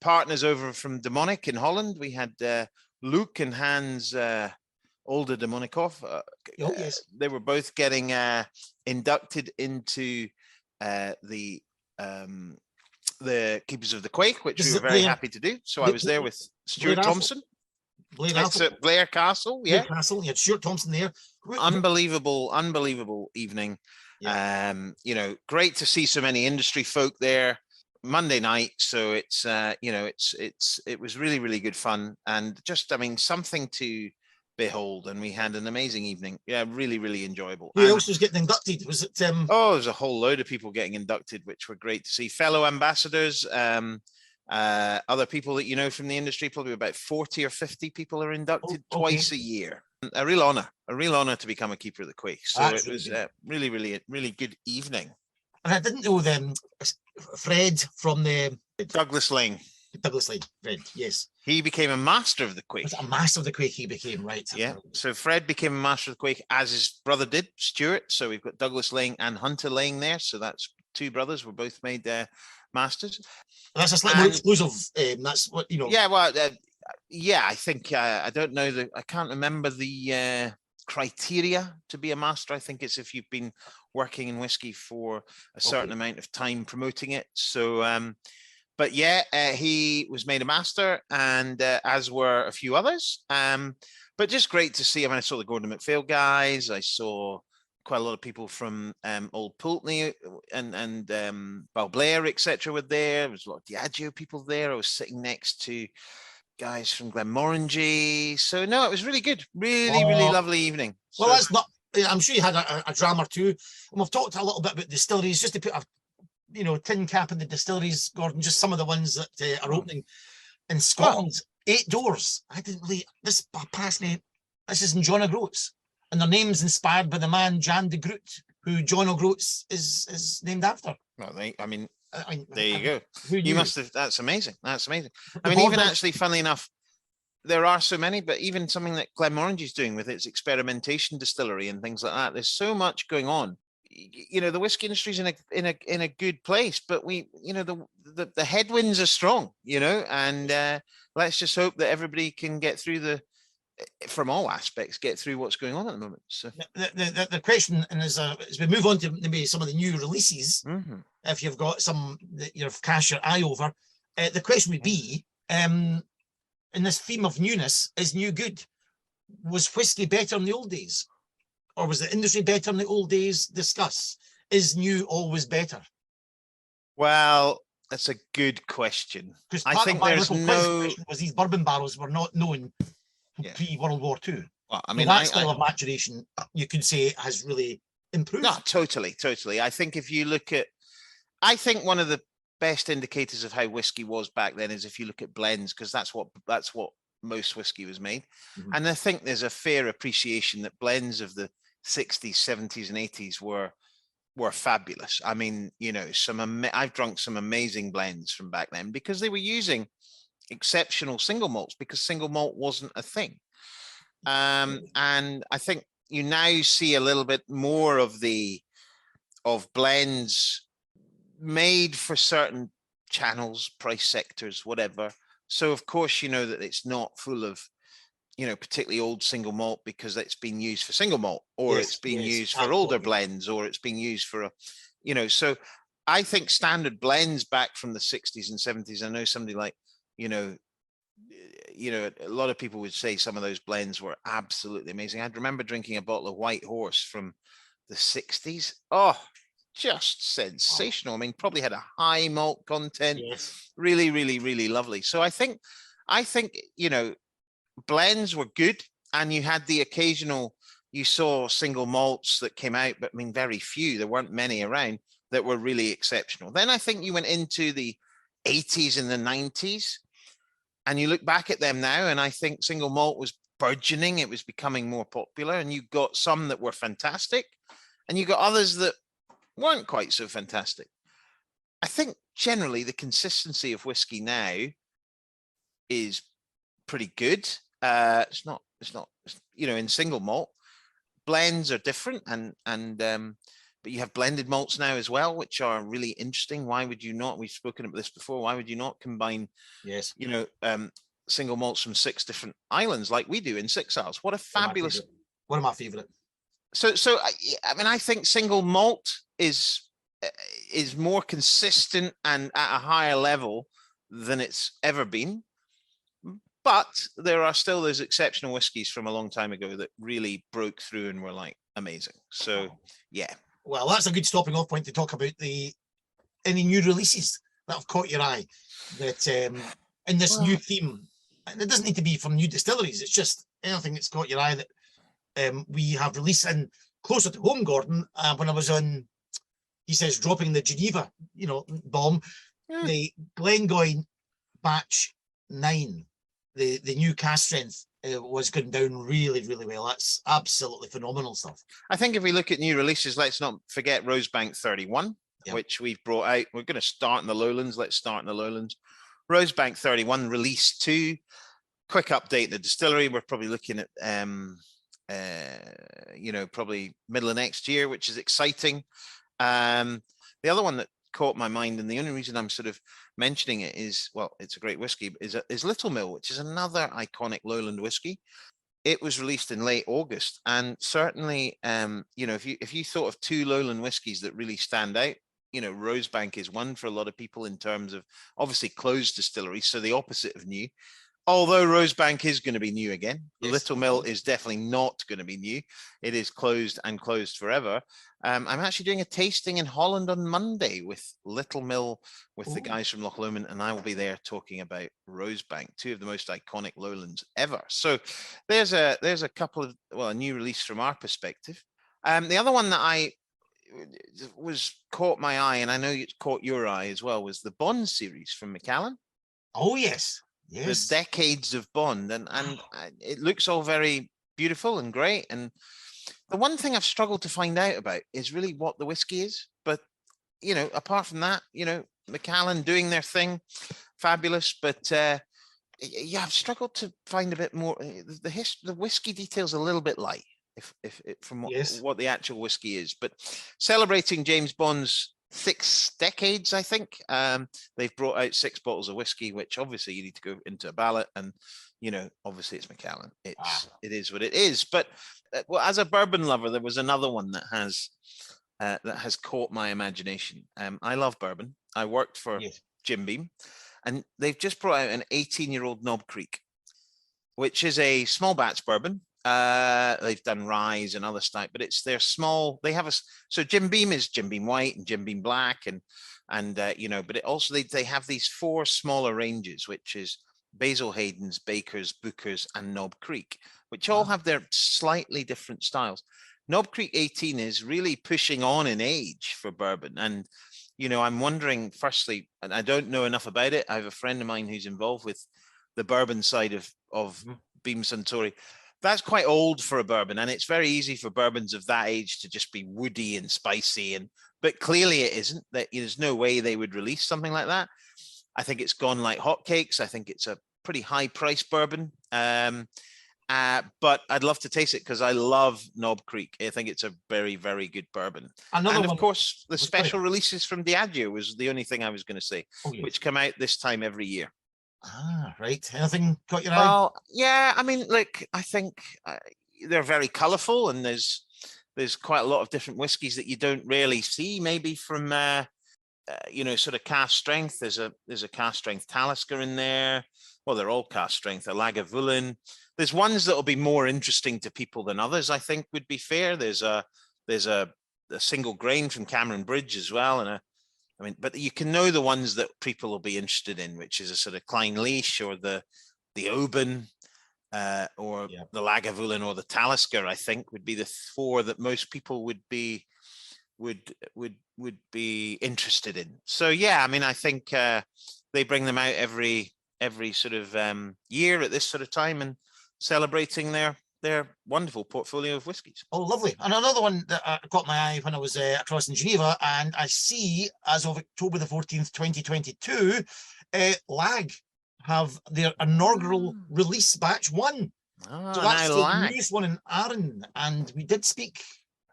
partners over from Demonic in Holland. We had Luke and Hans Older Demonikov.
Yes.
They were both getting inducted into the Keepers of the Quaich, which we were very happy to do. So I was there with Stuart Thompson. Blair Castle, yeah.
Blair Castle, you had Stuart Thompson there.
Unbelievable evening. Yeah. Great to see so many industry folk there. Monday night, so it's it was really, really good fun, and just something to behold, and we had an amazing evening. Yeah, really, really enjoyable.
Who else was getting inducted? Was it
there's a whole load of people getting inducted, which were great to see. Fellow ambassadors, other people that you know from the industry. Probably about 40 or 50 people are inducted twice a year. A real honor to become a keeper of the quaich. So it was really, really, really good evening.
And I didn't know them. Fred from the
Douglas Lane.
Douglas Lane, Fred, yes.
He became a master of the quake.
Was it a master of the quake he became, right?
Yeah. So Fred became a master of the quake, as his brother did, Stuart. So we've got Douglas Lane and Hunter Lane there. So that's two brothers were both made masters.
That's a slightly more exclusive. That's what, you know.
Yeah, well, yeah, I think I don't know I can't remember the criteria to be a master. I think it's if you've been working in whiskey for a certain amount of time promoting it. So, but yeah, he was made a master, and as were a few others. But just great to see. I mean, I saw the Gordon MacPhail guys. I saw quite a lot of people from Old Pulteney and Balblair, etc. were there. There was a lot of Diageo people there. I was sitting next to guys from Glenmorangie. So no, it was really good. Really lovely evening.
Well, that's not. I'm sure you had a drama too. And we've talked a little bit about distilleries, just to put a tin cap in the distilleries, Gordon. Just some of the ones that are opening in Scotland. 8 doors. I didn't really. This past me. This is in John O'Groats, and their name's inspired by the man Jan de Groot, who John O'Groats is named after.
Well, there you go.
You
must have. That's amazing. That's amazing. I mean, even actually, funnily enough, there are so many, but even something that Glenmorangie is doing with its experimentation distillery and things like that. There's so much going on. The whiskey industry's in a good place, but the headwinds are strong. And let's just hope that everybody can get through from all aspects, get through what's going on at the moment. So
the question, and as we move on to maybe some of the new releases, if you've got some that you've cast your eye over, the question would be, in this theme of newness, is new good? Was whiskey better in the old days, or was the industry better in the old days? Discuss. Is new always better?
Well, that's a good question.
Because
I think there's
was these bourbon barrels were not known pre-World War II.
Well, I mean,
that style of maturation, you could say, has really improved.
No, totally. I think if you look at, I think one of the best indicators of how whiskey was back then is if you look at blends, because that's what most whiskey was made. And I think there's a fair appreciation that blends of the 60s, 70s, and 80s were fabulous. I mean, I've drunk some amazing blends from back then because they were using exceptional single malts, because single malt wasn't a thing. And I think you now see a little bit more of blends made for certain channels, price sectors, whatever. So of course that it's not full of particularly old single malt because it's been used for single malt, or it's been used for older blends, or it's been used for so I think standard blends back from the 60s and 70s, I know somebody like a lot of people would say some of those blends were absolutely amazing. I'd remember drinking a bottle of White Horse from the 60s. Oh, just sensational. I mean, probably had a high malt content. Really, really, really lovely. So I think blends were good, and you had the occasional, you saw single malts that came out, but I mean, very few. There weren't many around that were really exceptional. Then I think you went into the 80s and the 90s, and you look back at them now, and I think single malt was burgeoning. It was becoming more popular, and you got some that were fantastic, and you got others that weren't quite so fantastic. I think generally the consistency of whiskey now is pretty good. It's not in single malt. Blends are different, but you have blended malts now as well, which are really interesting. Why would you not? We've spoken about this before. Why would you not combine, single malts from 6 different islands like we do in 6 hours? What a fabulous!
One of my favorite.
So I mean, I think single malt is more consistent and at a higher level than it's ever been. But there are still those exceptional whiskies from a long time ago that really broke through and were like amazing. So yeah.
Well, that's a good stopping off point to talk about any new releases that have caught your eye that in this new theme. And it doesn't need to be from new distilleries. It's just anything that's caught your eye that we have released. And closer to home, Gordon, when I was on, he says, dropping the Geneva, bomb, the Glengoyne batch 9, the new cask strength was going down really, really well. That's absolutely phenomenal stuff.
I think if we look at new releases, let's not forget Rosebank 31, which we've brought out. We're going to start in the lowlands. Let's start in the lowlands. Rosebank 31 release 2. Quick update, the distillery, we're probably looking at, probably middle of next year, which is exciting. The other one that caught my mind, and the only reason I'm sort of mentioning it is, well, it's a great whiskey, is Little Mill, which is another iconic lowland whiskey. It was released in late August, and certainly, if you thought of 2 lowland whiskies that really stand out, Rosebank is one for a lot of people in terms of obviously closed distilleries, so the opposite of new. Although Rosebank is going to be new again, yes. Little Mill is definitely not going to be new. It is closed and closed forever. I'm actually doing a tasting in Holland on Monday with Little Mill, with the guys from Loch Lomond, and I will be there talking about Rosebank, 2 of the most iconic lowlands ever. So there's a couple of, a new release from our perspective. The other one that caught my eye, and I know it caught your eye as well, was the Bond series from Macallan.
Oh yes. Yes.
The decades of Bond, and it looks all very beautiful and great. And the one thing I've struggled to find out about is really what the whiskey is. But apart from that, Macallan doing their thing, fabulous. But I've struggled to find a bit more. The whiskey details a little bit light, if from what the actual whiskey is. But celebrating James Bond's 6 decades, I think. They've brought out 6 bottles of whiskey, which obviously you need to go into a ballot, and obviously it's Macallan. It is what it is. But as a bourbon lover, there was another one that has caught my imagination. I love bourbon. I worked for Jim Beam, and they've just brought out an 18-year-old Knob Creek, which is a small batch bourbon. They've done Rise and other stuff, but it's their small. They have so Jim Beam is Jim Beam White and Jim Beam Black, but it also they have these 4 smaller ranges, which is Basil Hayden's, Baker's, Booker's, and Knob Creek, which all have their slightly different styles. Knob Creek 18 is really pushing on in age for bourbon, and I'm wondering, firstly, and I don't know enough about it. I have a friend of mine who's involved with the bourbon side of Beam Suntory. That's quite old for a bourbon, and it's very easy for bourbons of that age to just be woody and spicy, but clearly it isn't. That there's no way they would release something like that. I think it's gone like hotcakes. I think it's a pretty high price bourbon, but I'd love to taste it because I love Knob Creek. I think it's a very, very good bourbon. And of course, the special releases from Diageo was the only thing I was going to say, which come out this time every year.
Right. Anything caught your eye?
Well, yeah. I mean, I think they're very colourful, and there's quite a lot of different whiskies that you don't really see, maybe from sort of cask strength. There's a cask strength Talisker in there. Well, they're all cask strength. A Lagavulin. There's ones that will be more interesting to people than others, I think would be fair. There's a single grain from Cameron Bridge as well, but you can know the ones that people will be interested in, which is a sort of Klein Leash or the Oban or the Lagavulin or the Talisker, I think would be the 4 that most people would be interested in. So I think they bring them out every sort of year at this sort of time, and celebrating their wonderful portfolio of whiskies.
Oh, lovely. And another one that caught my eye when I was across in Geneva, and I see as of October the 14th, 2022, Lag have their inaugural release batch 1. So that's the newest one in Arran. And we did speak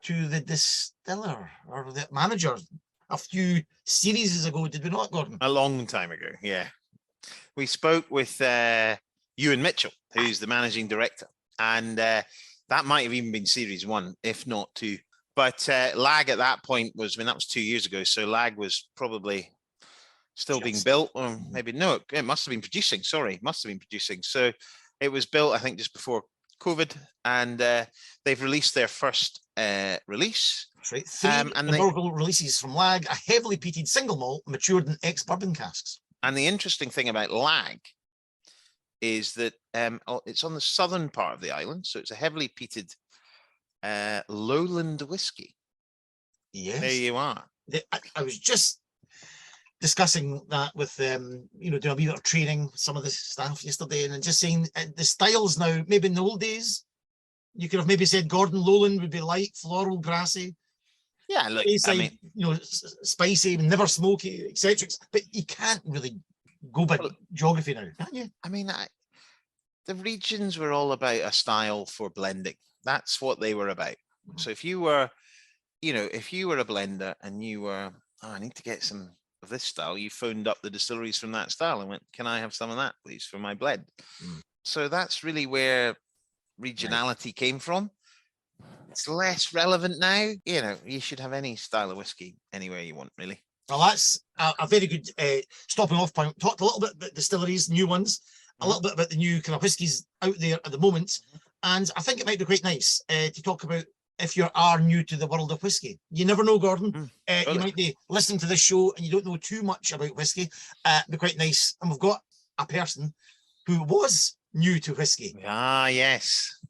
to the distiller or the manager a few series ago, did we not, Gordon?
A long time ago, yeah. We spoke with Ewan Mitchell, who's the managing director. And that might have even been series 1, if not 2. But Lag at that point that was 2 years ago. So Lag was probably still being built, or maybe no, it must have been producing. Sorry, must have been producing. So it was built, I think, just before COVID, and they've released their first release.
That's right. 3 inaugural releases from Lag, a heavily peated single malt matured in ex-bourbon casks.
And the interesting thing about Lag is that it's on the southern part of the island, so it's a heavily peated lowland whiskey.
Yes,
there you are.
I was just discussing that with doing a wee bit of training with some of the staff yesterday, and just saying the styles now, maybe in the old days you could have maybe said Gordon Lowland would be light, floral, grassy.
Yeah, look,
spicy, never smoky, etc. But you can't really go by geography now, can't you?
I mean, the regions were all about a style for blending. That's what they were about. So if you were, if you were a blender and you were, I need to get some of this style, you phoned up the distilleries from that style and went, can I have some of that, please, for my blend? So that's really where regionality came from. It's less relevant now. You should have any style of whiskey anywhere you want, really.
Well, that's a very good stopping off point. Talked a little bit about distilleries, new ones, a little bit about the new kind of whiskies out there at the moment. And I think it might be quite nice to talk about if you are new to the world of whiskey. You never know, Gordon. You might be listening to this show and you don't know too much about whiskey. It'd be quite nice. And we've got a person who was new to whiskey.
Ah, yes.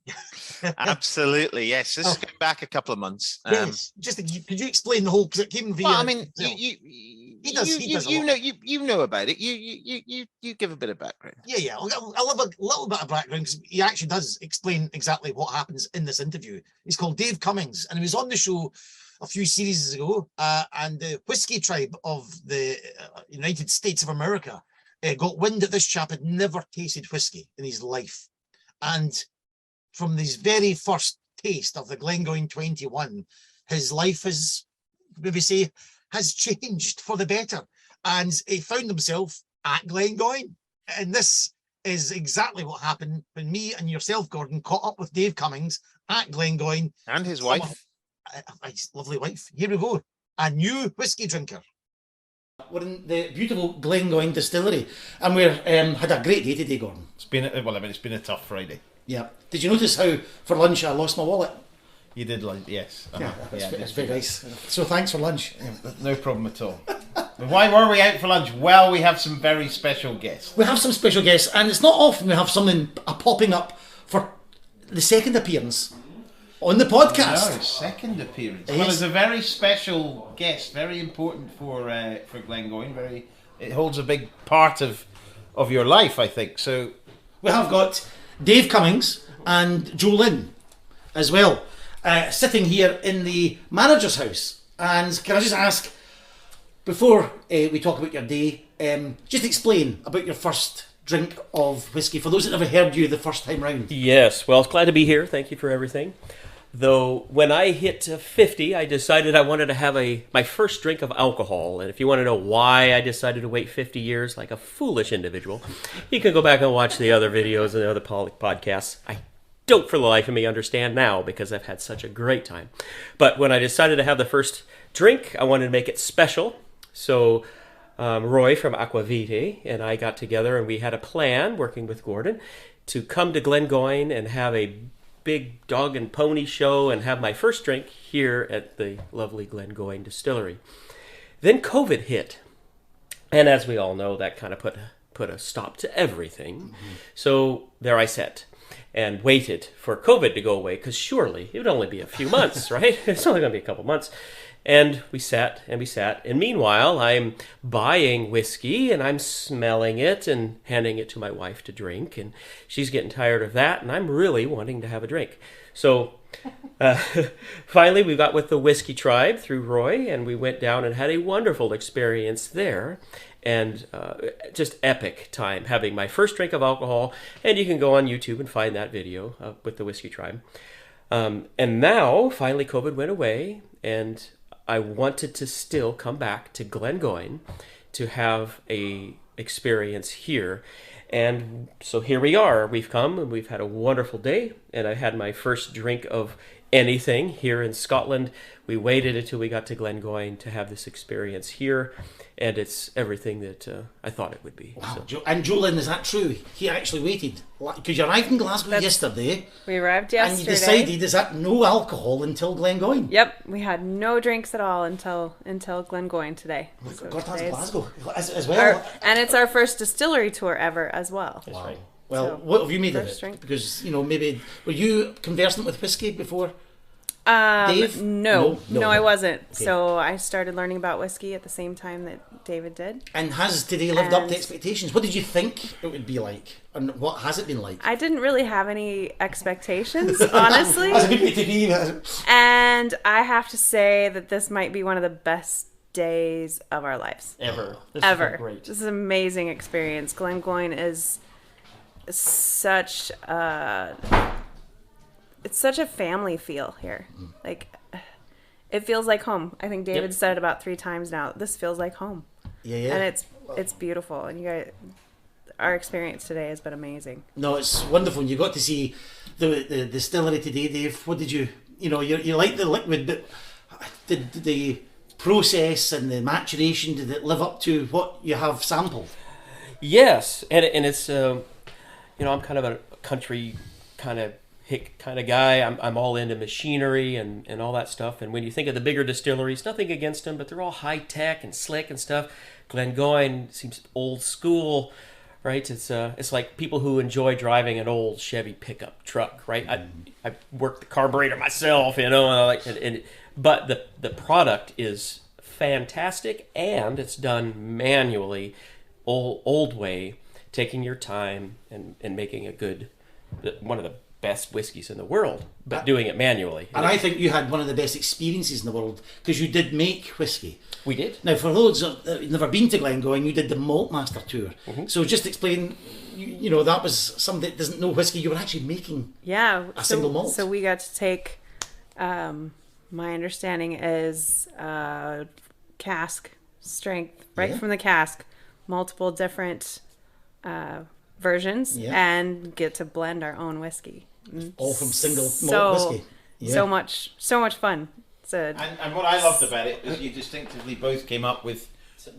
Absolutely, yes. This is going back a couple of months.
Yes. Could you explain the whole? Because it came via.
Well, I mean,
he does
you know about it. You give a bit of background.
Yeah. I'll have a little bit of background because he actually does explain exactly what happens in this interview. He's called Dave Cummings, and he was on the show a few series ago. And the Whiskey Tribe of the United States of America got wind that this chap had never tasted whiskey in his life, and from his very first taste of the Glengoyne 21, his life has changed for the better. And he found himself at Glengoyne. And this is exactly what happened when me and yourself, Gordon, caught up with Dave Cummings at Glengoyne.
And his wife.
His lovely wife. Here we go. A new whiskey drinker. We're in the beautiful Glengoyne Distillery. And we've had a great day today, Gordon.
It's been a tough Friday.
Yeah. Did you notice how for lunch I lost my wallet?
You did lunch, yes.
Yeah, it's very nice. So thanks for lunch.
No problem at all. Why were we out for lunch? Well, we have some very special guests.
We have some special guests, and it's not often we have something popping up for the second appearance on the podcast.
No, second appearance. Well, it's a very special guest, very important for Glengoyne. It holds a big part of your life, I think. So
we have got Dave Cummings and Joe Lynn as well, sitting here in the manager's house. And can I just ask, before we talk about your day, just explain about your first drink of whiskey for those that never heard you the first time round.
Yes, well, it's glad to be here. Thank you for everything. Though when I hit 50, I decided I wanted to have my first drink of alcohol. And if you want to know why I decided to wait 50 years like a foolish individual, you can go back and watch the other videos and the other podcasts. I don't for the life of me understand now because I've had such a great time. But when I decided to have the first drink, I wanted to make it special. So Roy from Aquavite and I got together and we had a plan, working with Gordon, to come to Glengoyne and have a big dog and pony show and have my first drink here at the lovely Glengoyne Distillery. Then COVID hit. And as we all know, that kind of put a stop to everything. Mm-hmm. So there I sat and waited for COVID to go away, because surely it would only be a few months, right? It's only going to be a couple months. And we sat. And meanwhile, I'm buying whiskey and I'm smelling it and handing it to my wife to drink. And she's getting tired of that. And I'm really wanting to have a drink. So finally, we got with the Whisky Tribe through Roy. And we went down and had a wonderful experience there. And just epic time having my first drink of alcohol. And you can go on YouTube and find that video with the Whisky Tribe. And now, finally, COVID went away. And I wanted to still come back to Glengoyne to have a experience here. And so here we are. We've come and we've had a wonderful day. And I had my first drink of anything here in Scotland. We waited until we got to Glengoyne to have this experience here. And it's everything that I thought it would be.
Wow. So. And Joe Lynn, is that true? He actually waited? Because you arrived in Glasgow yesterday.
We arrived yesterday.
And you decided, is that no alcohol until Glengoyne?
Yep. We had no drinks at all until Glengoyne today.
Oh my God, that's Glasgow as well.
And it's our first distillery tour ever as well.
Wow. Right. Well, so, what have you made of it? Drink. Because, maybe, were you conversant with whiskey before? Dave?
No, I wasn't. Okay. So I started learning about whiskey at the same time that David did.
And has today lived up to expectations? What did you think it would be like? And what has it been like?
I didn't really have any expectations, honestly.
That's a good way to be.
And I have to say that this might be one of the best days of our lives.
Ever. This
Ever.
has been great.
This is an amazing experience. Glengoyne is such a... It's such a family feel here. Like, it feels like home. I think David said it about 3 times now. This feels like home.
Yeah.
And it's beautiful. And you guys, our experience today has been amazing.
No, it's wonderful. You got to see the distillery today, Dave. What did you you like the liquid, but did the process and the maturation, did it live up to what you have sampled?
Yes, and it's I'm kind of a country kind of hick kind of guy. I'm all into machinery and all that stuff. And when you think of the bigger distilleries, nothing against them, but they're all high tech and slick and stuff. Glengoyne seems old school, right? It's like people who enjoy driving an old Chevy pickup truck, right? I work the carburetor myself, but the product is fantastic, and it's done manually, old way, taking your time and making a good, one of the best whiskeys in the world, but doing it manually.
And I think you had one of the best experiences in the world, because you did make whiskey.
We did.
Now, for those that have never been to Glengoyne, you did the Malt Master Tour. So just explain, that was somebody that doesn't know whiskey, you were actually making a single malt.
So we got to take, my understanding is cask strength, right from the cask, multiple different versions, and get to blend our own whiskey.
All from single malt whiskey.
So much fun.
And what I loved about it is you distinctively both came up with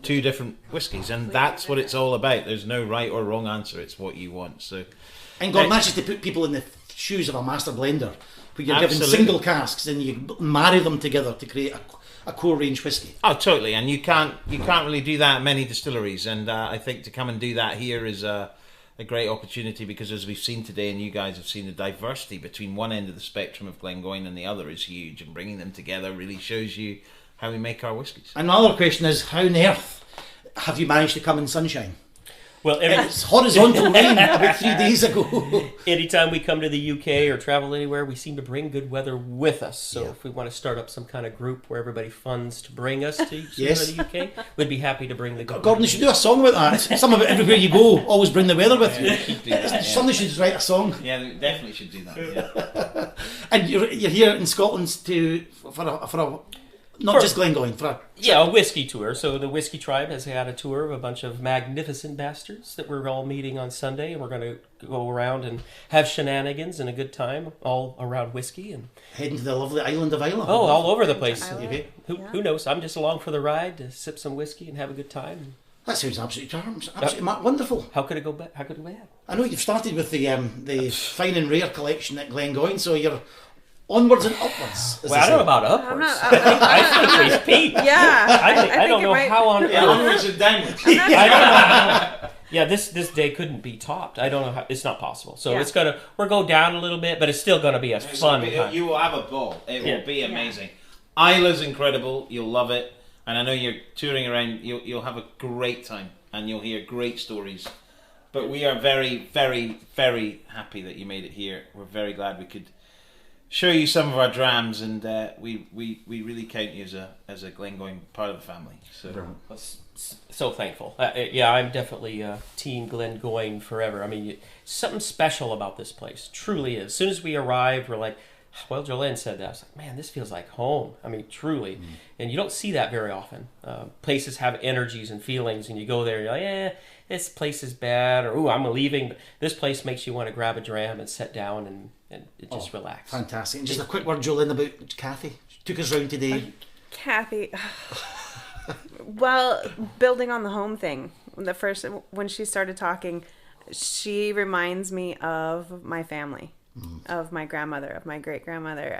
2 different whiskies, and that's what it's all about. There's no right or wrong answer. It's what you want. So,
and Gordon, that's just to put people in the shoes of a master blender, where you're given single casks and you marry them together to create a core range whiskey.
Oh, totally. And you can't really do that at many distilleries. And I think to come and do that here is a great opportunity, because as we've seen today, and you guys have seen, the diversity between one end of the spectrum of Glengoyne and the other is huge, and bringing them together really shows you how we make our whiskies.
And my other question is, how on earth have you managed to come in sunshine?
Well,
it's horizontal rain about 3 days ago.
Anytime we come to the UK or travel anywhere, we seem to bring good weather with us. So if we want to start up some kind of group where everybody funds to bring us to the UK, we'd be happy to bring the good
Gordon, you should do a song about that. Some of it, everywhere you go, always bring the weather with you. Somebody should write a song.
Yeah, we definitely should do that. Yeah.
And you're here in Scotland for a not just Glengoyne, for
a whiskey tour. So the Whiskey Tribe has had a tour of a bunch of magnificent bastards that we're all meeting on Sunday, and we're going to go around and have shenanigans and a good time all around whiskey, and
heading to the lovely island of Islay.
Oh, all over the place. Who knows? I'm just along for the ride to sip some whiskey and have a good time.
That sounds absolutely wonderful.
How could it go bad? How could it go bad?
I know you've started with the fine and rare collection at Glengoyne, so you're onwards and upwards.
Well, I don't know about upwards. I think we've peaked.
Yeah.
I don't know how on earth.
Onwards and downwards.
I don't know. Yeah, this day couldn't be topped. I don't know how. It's not possible. So we'll go down a little bit, but it's still gonna be a fun time.
You will have a ball. It will be amazing. Isla's incredible. You'll love it. And I know you're touring around. You'll have a great time, and you'll hear great stories. But we are very, very, very happy that you made it here. We're very glad we could show you some of our drams, and we really count you as a Glengoyne part of the family.
So thankful. I'm definitely team Glengoyne forever. I mean, something special about this place. Truly is. As soon as we arrived, we're like, well, Jolene said that. I was like, man, this feels like home. I mean, truly. And you don't see that very often. Places have energies and feelings, and you go there and you're like, this place is bad, or, ooh, I'm leaving. But this place makes you want to grab a dram and sit down and just relax.
Fantastic. And just a quick word, Jolene, about Kathy. She took us round today.
Kathy. Well, building on the home thing, when she started talking, she reminds me of my family. Of my grandmother, of my great grandmother.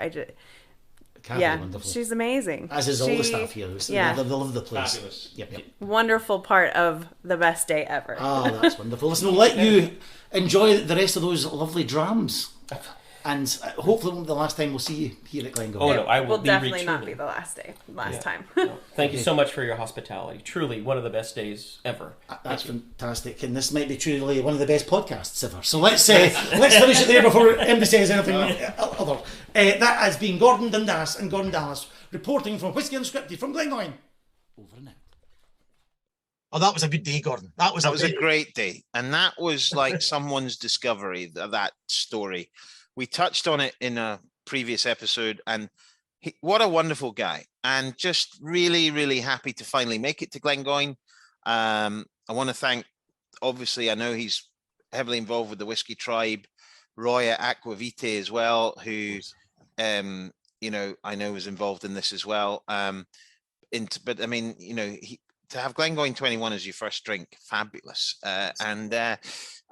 Wonderful.
She's amazing.
As is all the staff here. They love the place.
Fabulous.
Yep.
Wonderful part of the best day ever.
Oh, that's wonderful. Listen, we'll let you enjoy the rest of those lovely drams. And hopefully it won't be the last time we'll see you here at Glengoyne.
Oh, no, I will
definitely not be the last time.
Thank you so much for your hospitality. Truly, one of the best days ever.
That's fantastic. And this might be truly one of the best podcasts ever. So let's finish it there before anybody says anything other. That has been Gordon Dundas and Gordon Dallas reporting from Whisky Unscripted from Glengoyne.
over and out.
Oh, that was a good day, Gordon. That was
a great day. And that was like someone's discovery, that story. We touched on it in a previous episode, and what a wonderful guy. And just really, really happy to finally make it to Glengoyne. I want to thank, obviously, I know he's heavily involved with the Whiskey Tribe, Roy at Aquavite as well, who, you know, I know was involved in this as well. But I mean, you know, to have Glengoyne 21 as your first drink, fabulous. And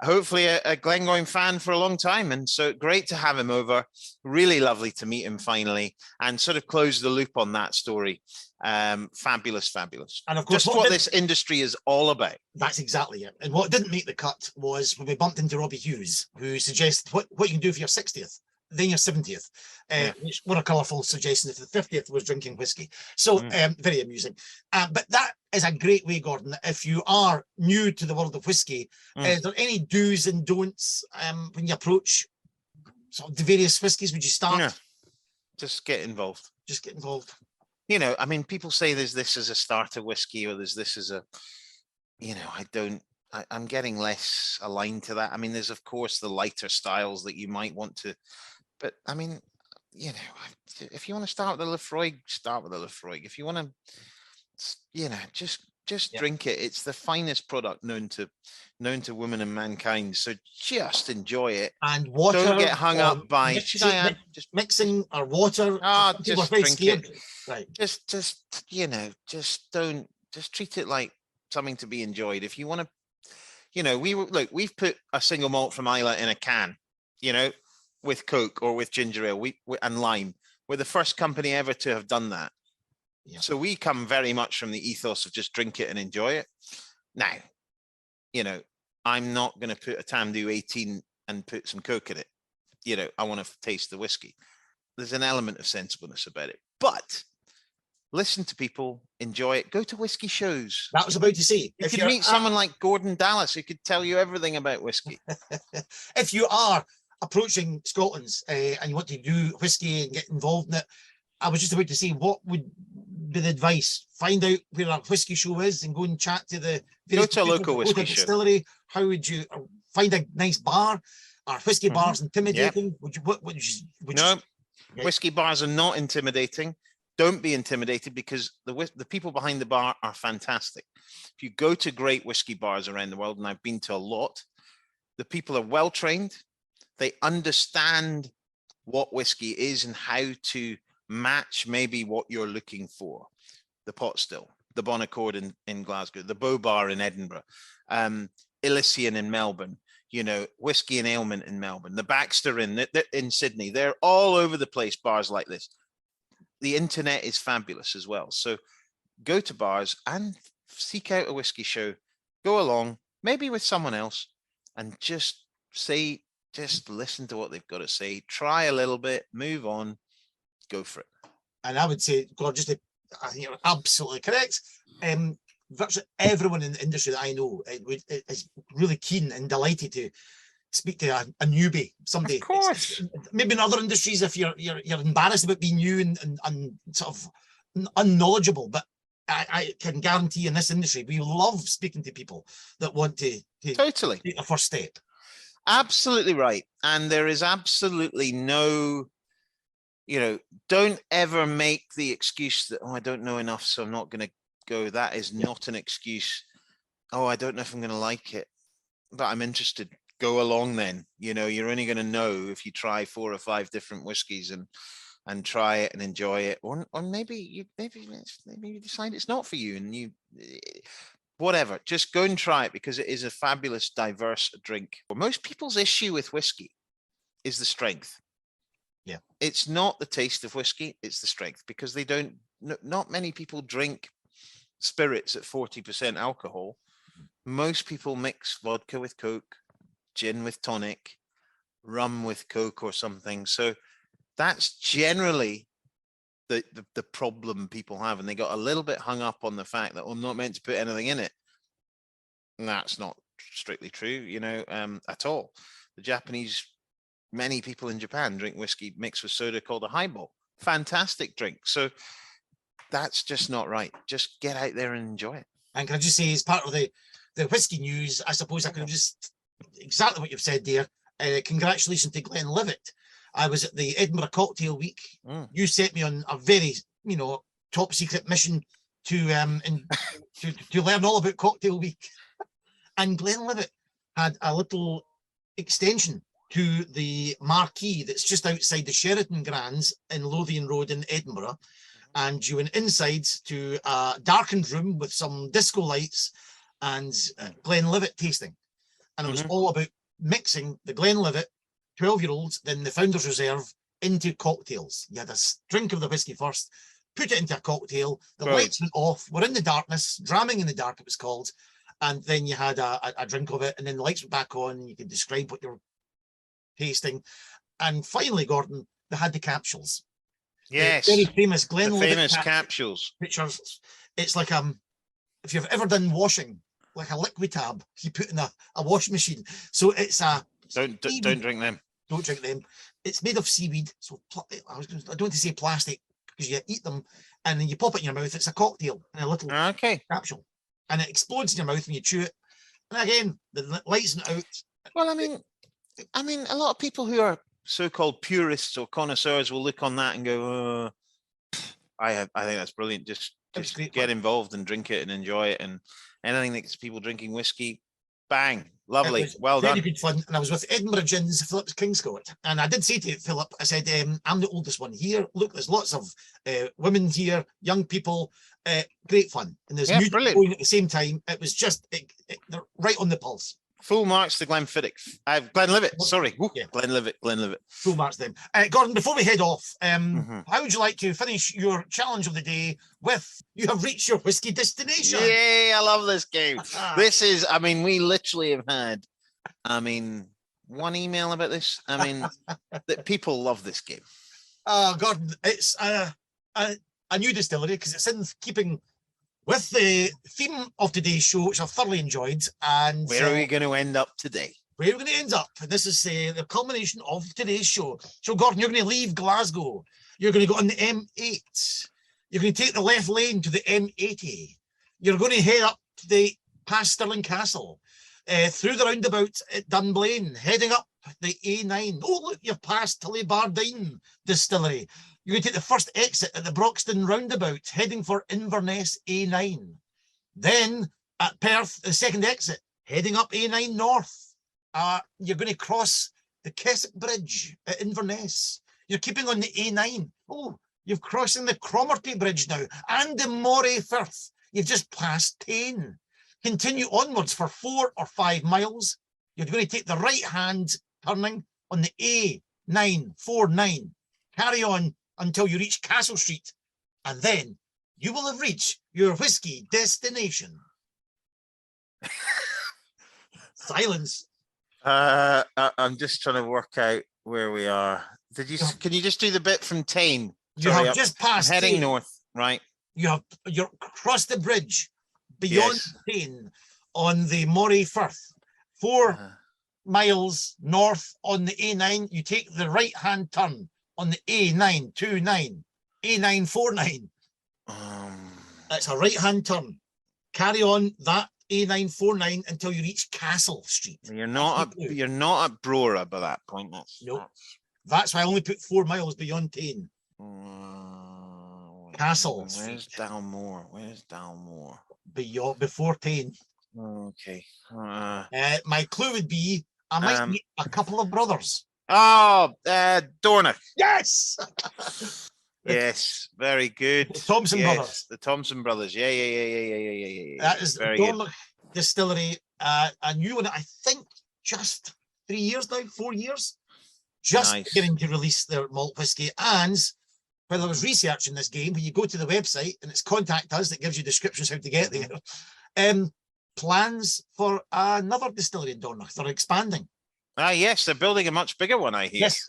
hopefully a Glengoyne fan for a long time. And so great to have him over. Really lovely to meet him finally and sort of close the loop on that story. Fabulous, fabulous.
And of course,
just what this industry is all about.
That's exactly it. And what didn't make the cut was when we bumped into Robbie Hughes, who suggested what you can do for your 60th. Then your 70th, which what a colourful suggestion if the 50th was drinking whiskey. So very amusing. But that is a great way, Gordon. If you are new to the world of whiskey, is there any do's and don'ts when you approach sort of the various whiskies? Would you start?
Yeah. Just get involved.
Just get involved.
You know, I mean, people say there's this as a starter whiskey or there's this as a, you know, I'm getting less aligned to that. I mean, there's of course the lighter styles that you might want to, but I mean, you know, if you want to start with the Lefroy, start with the Lefroy. If you want to, you know, just drink it. It's the finest product known to women and mankind. So just enjoy it.
And water.
Don't get hung up by
just mixing or water.
Just drink it.
Right.
Just you know, just treat it like something to be enjoyed. If you want to, you know, we've put a single malt from Islay in a can, you know, with Coke or with ginger ale and lime. We're the first company ever to have done that. Yeah. So we come very much from the ethos of just drink it and enjoy it. Now, you know, I'm not going to put a Tamdhu 18 and put some Coke in it. You know, I want to taste the whiskey. There's an element of sensibleness about it, but listen to people, enjoy it, go to whiskey shows.
That was about to say.
If you meet someone like Gordon Dallas who could tell you everything about whiskey.
If you are approaching Scotland's and you want to do whiskey and get involved in it, I was just about to say, what would be the advice? Find out where a whiskey show is and go and chat to the...
Go to a local whiskey show.
Distillery. How would you find a nice bar? Are whiskey bars intimidating?
No, whiskey bars are not intimidating. Don't be intimidated because the people behind the bar are fantastic. If you go to great whiskey bars around the world, and I've been to a lot, the people are well trained. They understand what whiskey is and how to match maybe what you're looking for. The Pot Still, the Bonaccord in Glasgow, the Bow Bar in Edinburgh, Elysian in Melbourne, you know, Whiskey and Ailment in Melbourne, the Baxter in Sydney. They're all over the place, bars like this. The internet is fabulous as well. So go to bars and seek out a whiskey show, go along, maybe with someone else, and just listen to what they've got to say. Try a little bit, move on, go for it.
And I would say, God, I think you're absolutely correct. Virtually everyone in the industry that I know is really keen and delighted to speak to a newbie, somebody.
Of course.
Maybe in other industries, if you're embarrassed about being new and sort of unknowledgeable, but I can guarantee in this industry we love speaking to people that want to
totally
take a first step.
Absolutely right. And there is absolutely no, you know, don't ever make the excuse that, I don't know enough, so I'm not going to go. That is not an excuse. I don't know if I'm going to like it, but I'm interested. Go along then. You know, you're only going to know if you try 4 or 5 different whiskies and try it and enjoy it, or maybe you decide it's not for you, and you whatever. Just go and try it because it is a fabulous, diverse drink. Most people's issue with whiskey is the strength.
Yeah,
it's not the taste of whiskey; it's the strength, because they don't. Not many people drink spirits at 40% alcohol. Most people mix vodka with Coke, gin with tonic, rum with Coke or something. So that's generally the problem people have, and they got a little bit hung up on the fact that I'm not meant to put anything in it. And that's not strictly true, you know, at all. The Japanese, many people in Japan drink whiskey mixed with soda called a highball. Fantastic drink. So that's just not right. Just get out there and enjoy it.
And can I just say, as part of the whiskey news, I suppose I could have just exactly what you've said there. Congratulations to Glenlivet. I was at the Edinburgh Cocktail Week. You set me on a very, top secret mission to learn all about Cocktail Week. And Glenlivet had a little extension to the marquee that's just outside the Sheraton Grands in Lothian Road in Edinburgh. And you went inside to a darkened room with some disco lights and Glenlivet tasting. And it was all about mixing the Glenlivet 12-year-olds, then the Founder's Reserve, into cocktails. You had a drink of the whiskey first, put it into a cocktail, the lights went off, we're in the darkness, dramming in the dark it was called, and then you had a drink of it, and then the lights went back on, and you could describe what you're tasting. And finally, Gordon, they had the capsules.
Yes.
The very famous Glenlivet
famous capsules.
Pictures. It's like if you've ever done washing, like a liquid tab, you put in a washing machine. So it's a
don't drink them.
Don't drink them. It's made of seaweed. So I don't want to say plastic because you eat them and then you pop it in your mouth. It's a cocktail in a little capsule, and it explodes in your mouth when you chew it. And again, the lights out.
Well, I mean, a lot of people who are so-called purists or connoisseurs will look on that and go, I think that's brilliant. Just get involved and drink it and enjoy it. And anything that gets people drinking whiskey, bang, lovely, well done.
Very good fun. And I was with Edinburgh Gins, Philip's Kingscourt, and I did say to Philip, I said, I'm the oldest one here. Look, there's lots of women here, young people, great fun. And there's music going at the same time. It was just they're right on the pulse.
Full marks to Glenlivet. Sorry. Glenlivet.
Full marks them. Gordon, before we head off, how would you like to finish your challenge of the day with you have reached your whiskey destination?
Yay, I love this game. This is, we literally have had, one email about this. That people love this game.
Gordon, it's a new distillery because it's in keeping with the theme of today's show, which I've thoroughly enjoyed. And
where are we going to end up today?
Where are we going to end up? And this is the culmination of today's show. So, Gordon, you're going to leave Glasgow. You're going to go on the M8. You're going to take the left lane to the M80. You're going to head up to past Stirling Castle, through the roundabout at Dunblane, heading up the A9. Oh, look, you've passed Tullibardine Distillery. You're going to take the first exit at the Broxton roundabout, heading for Inverness A9. Then at Perth, the second exit, heading up A9 North. You're going to cross the Cask Bridge at Inverness. You're keeping on the A9. Oh, you're crossing the Cromarty Bridge now and the Moray Firth. You've just passed Tain. Continue onwards for 4 or 5 miles. You're going to take the right-hand turning on the A949. Carry on until you reach Castle Street, and then you will have reached your whiskey destination. Silence.
I'm just trying to work out where we are. Can you just do the bit from Tain?
You have just passed
heading
Tain.
north, right?
You're crossed the bridge beyond Tain on the Moray Firth. 4 miles north on the A9, you take the right-hand turn on the A929, A949. That's a right-hand turn. Carry on that A949 until you reach Castle Street.
You're not at Brora by that point.
That's why I only put 4 miles beyond Tain. Castle.
Where's Dalmore?
Before Tain.
Okay.
My clue would be I might meet a couple of brothers.
Dornoch.
Yes.
Yes, very good.
The Thompson brothers.
The Thompson brothers. Yeah.
That is
very
Dornoch Distillery. A new one, I think, just 3 years now, 4 years. Just getting to release their malt whiskey. And while I was researching this game, when you go to the website and it's contact us that gives you descriptions how to get there. Plans for another distillery in Dornoch. They're expanding.
Yes, they're building a much bigger one, I hear.
Yes.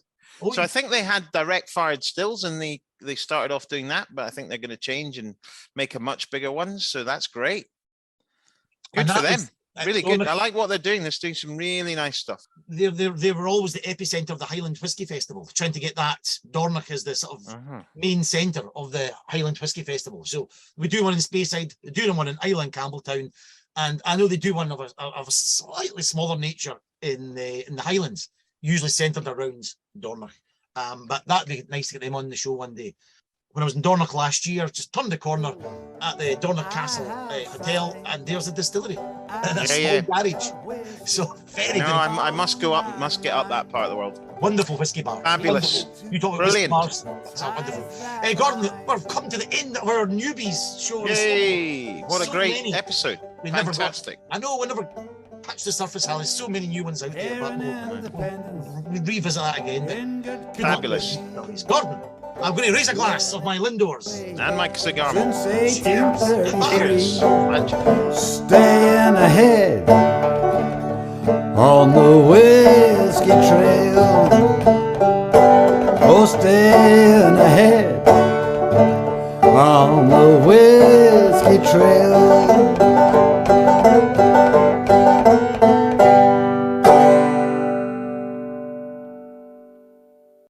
I think they had direct fired stills and they started off doing that, but I think they're going to change and make a much bigger one. So that's great. Good for them. Really good. I like what they're doing. They're doing some really nice stuff.
They were always the epicenter of the Highland Whisky Festival, trying to get that Dornoch as the sort of main centre of the Highland Whisky Festival. So we do one in Speyside, we do one in Island, Campbelltown, and I know they do one of a slightly smaller nature in the Highlands, usually centred around Dornoch. But that'd be nice to get them on the show one day. When I was in Dornoch last year, just turned the corner at the Dornoch Castle Hotel, and there's a distillery in a small garage. So very good.
I must get up that part of the world.
Wonderful whiskey bar.
Fabulous.
Wonderful. You talk about
Brilliant.
whiskey bars. It's wonderful. Gordon, we've come to the end of our newbies show.
Yay! What
So
a great
many.
episode.
We
Fantastic.
I know we never touched the surface, Hal. There's so many new ones out there, but we'll revisit that again. But good luck
Fabulous.
with these. Gordon, I'm going to raise a glass of my Lindores.
And my cigar.
Since
Cheers.
1833, staying ahead on the whiskey trail. Oh, staying ahead on the whiskey trail.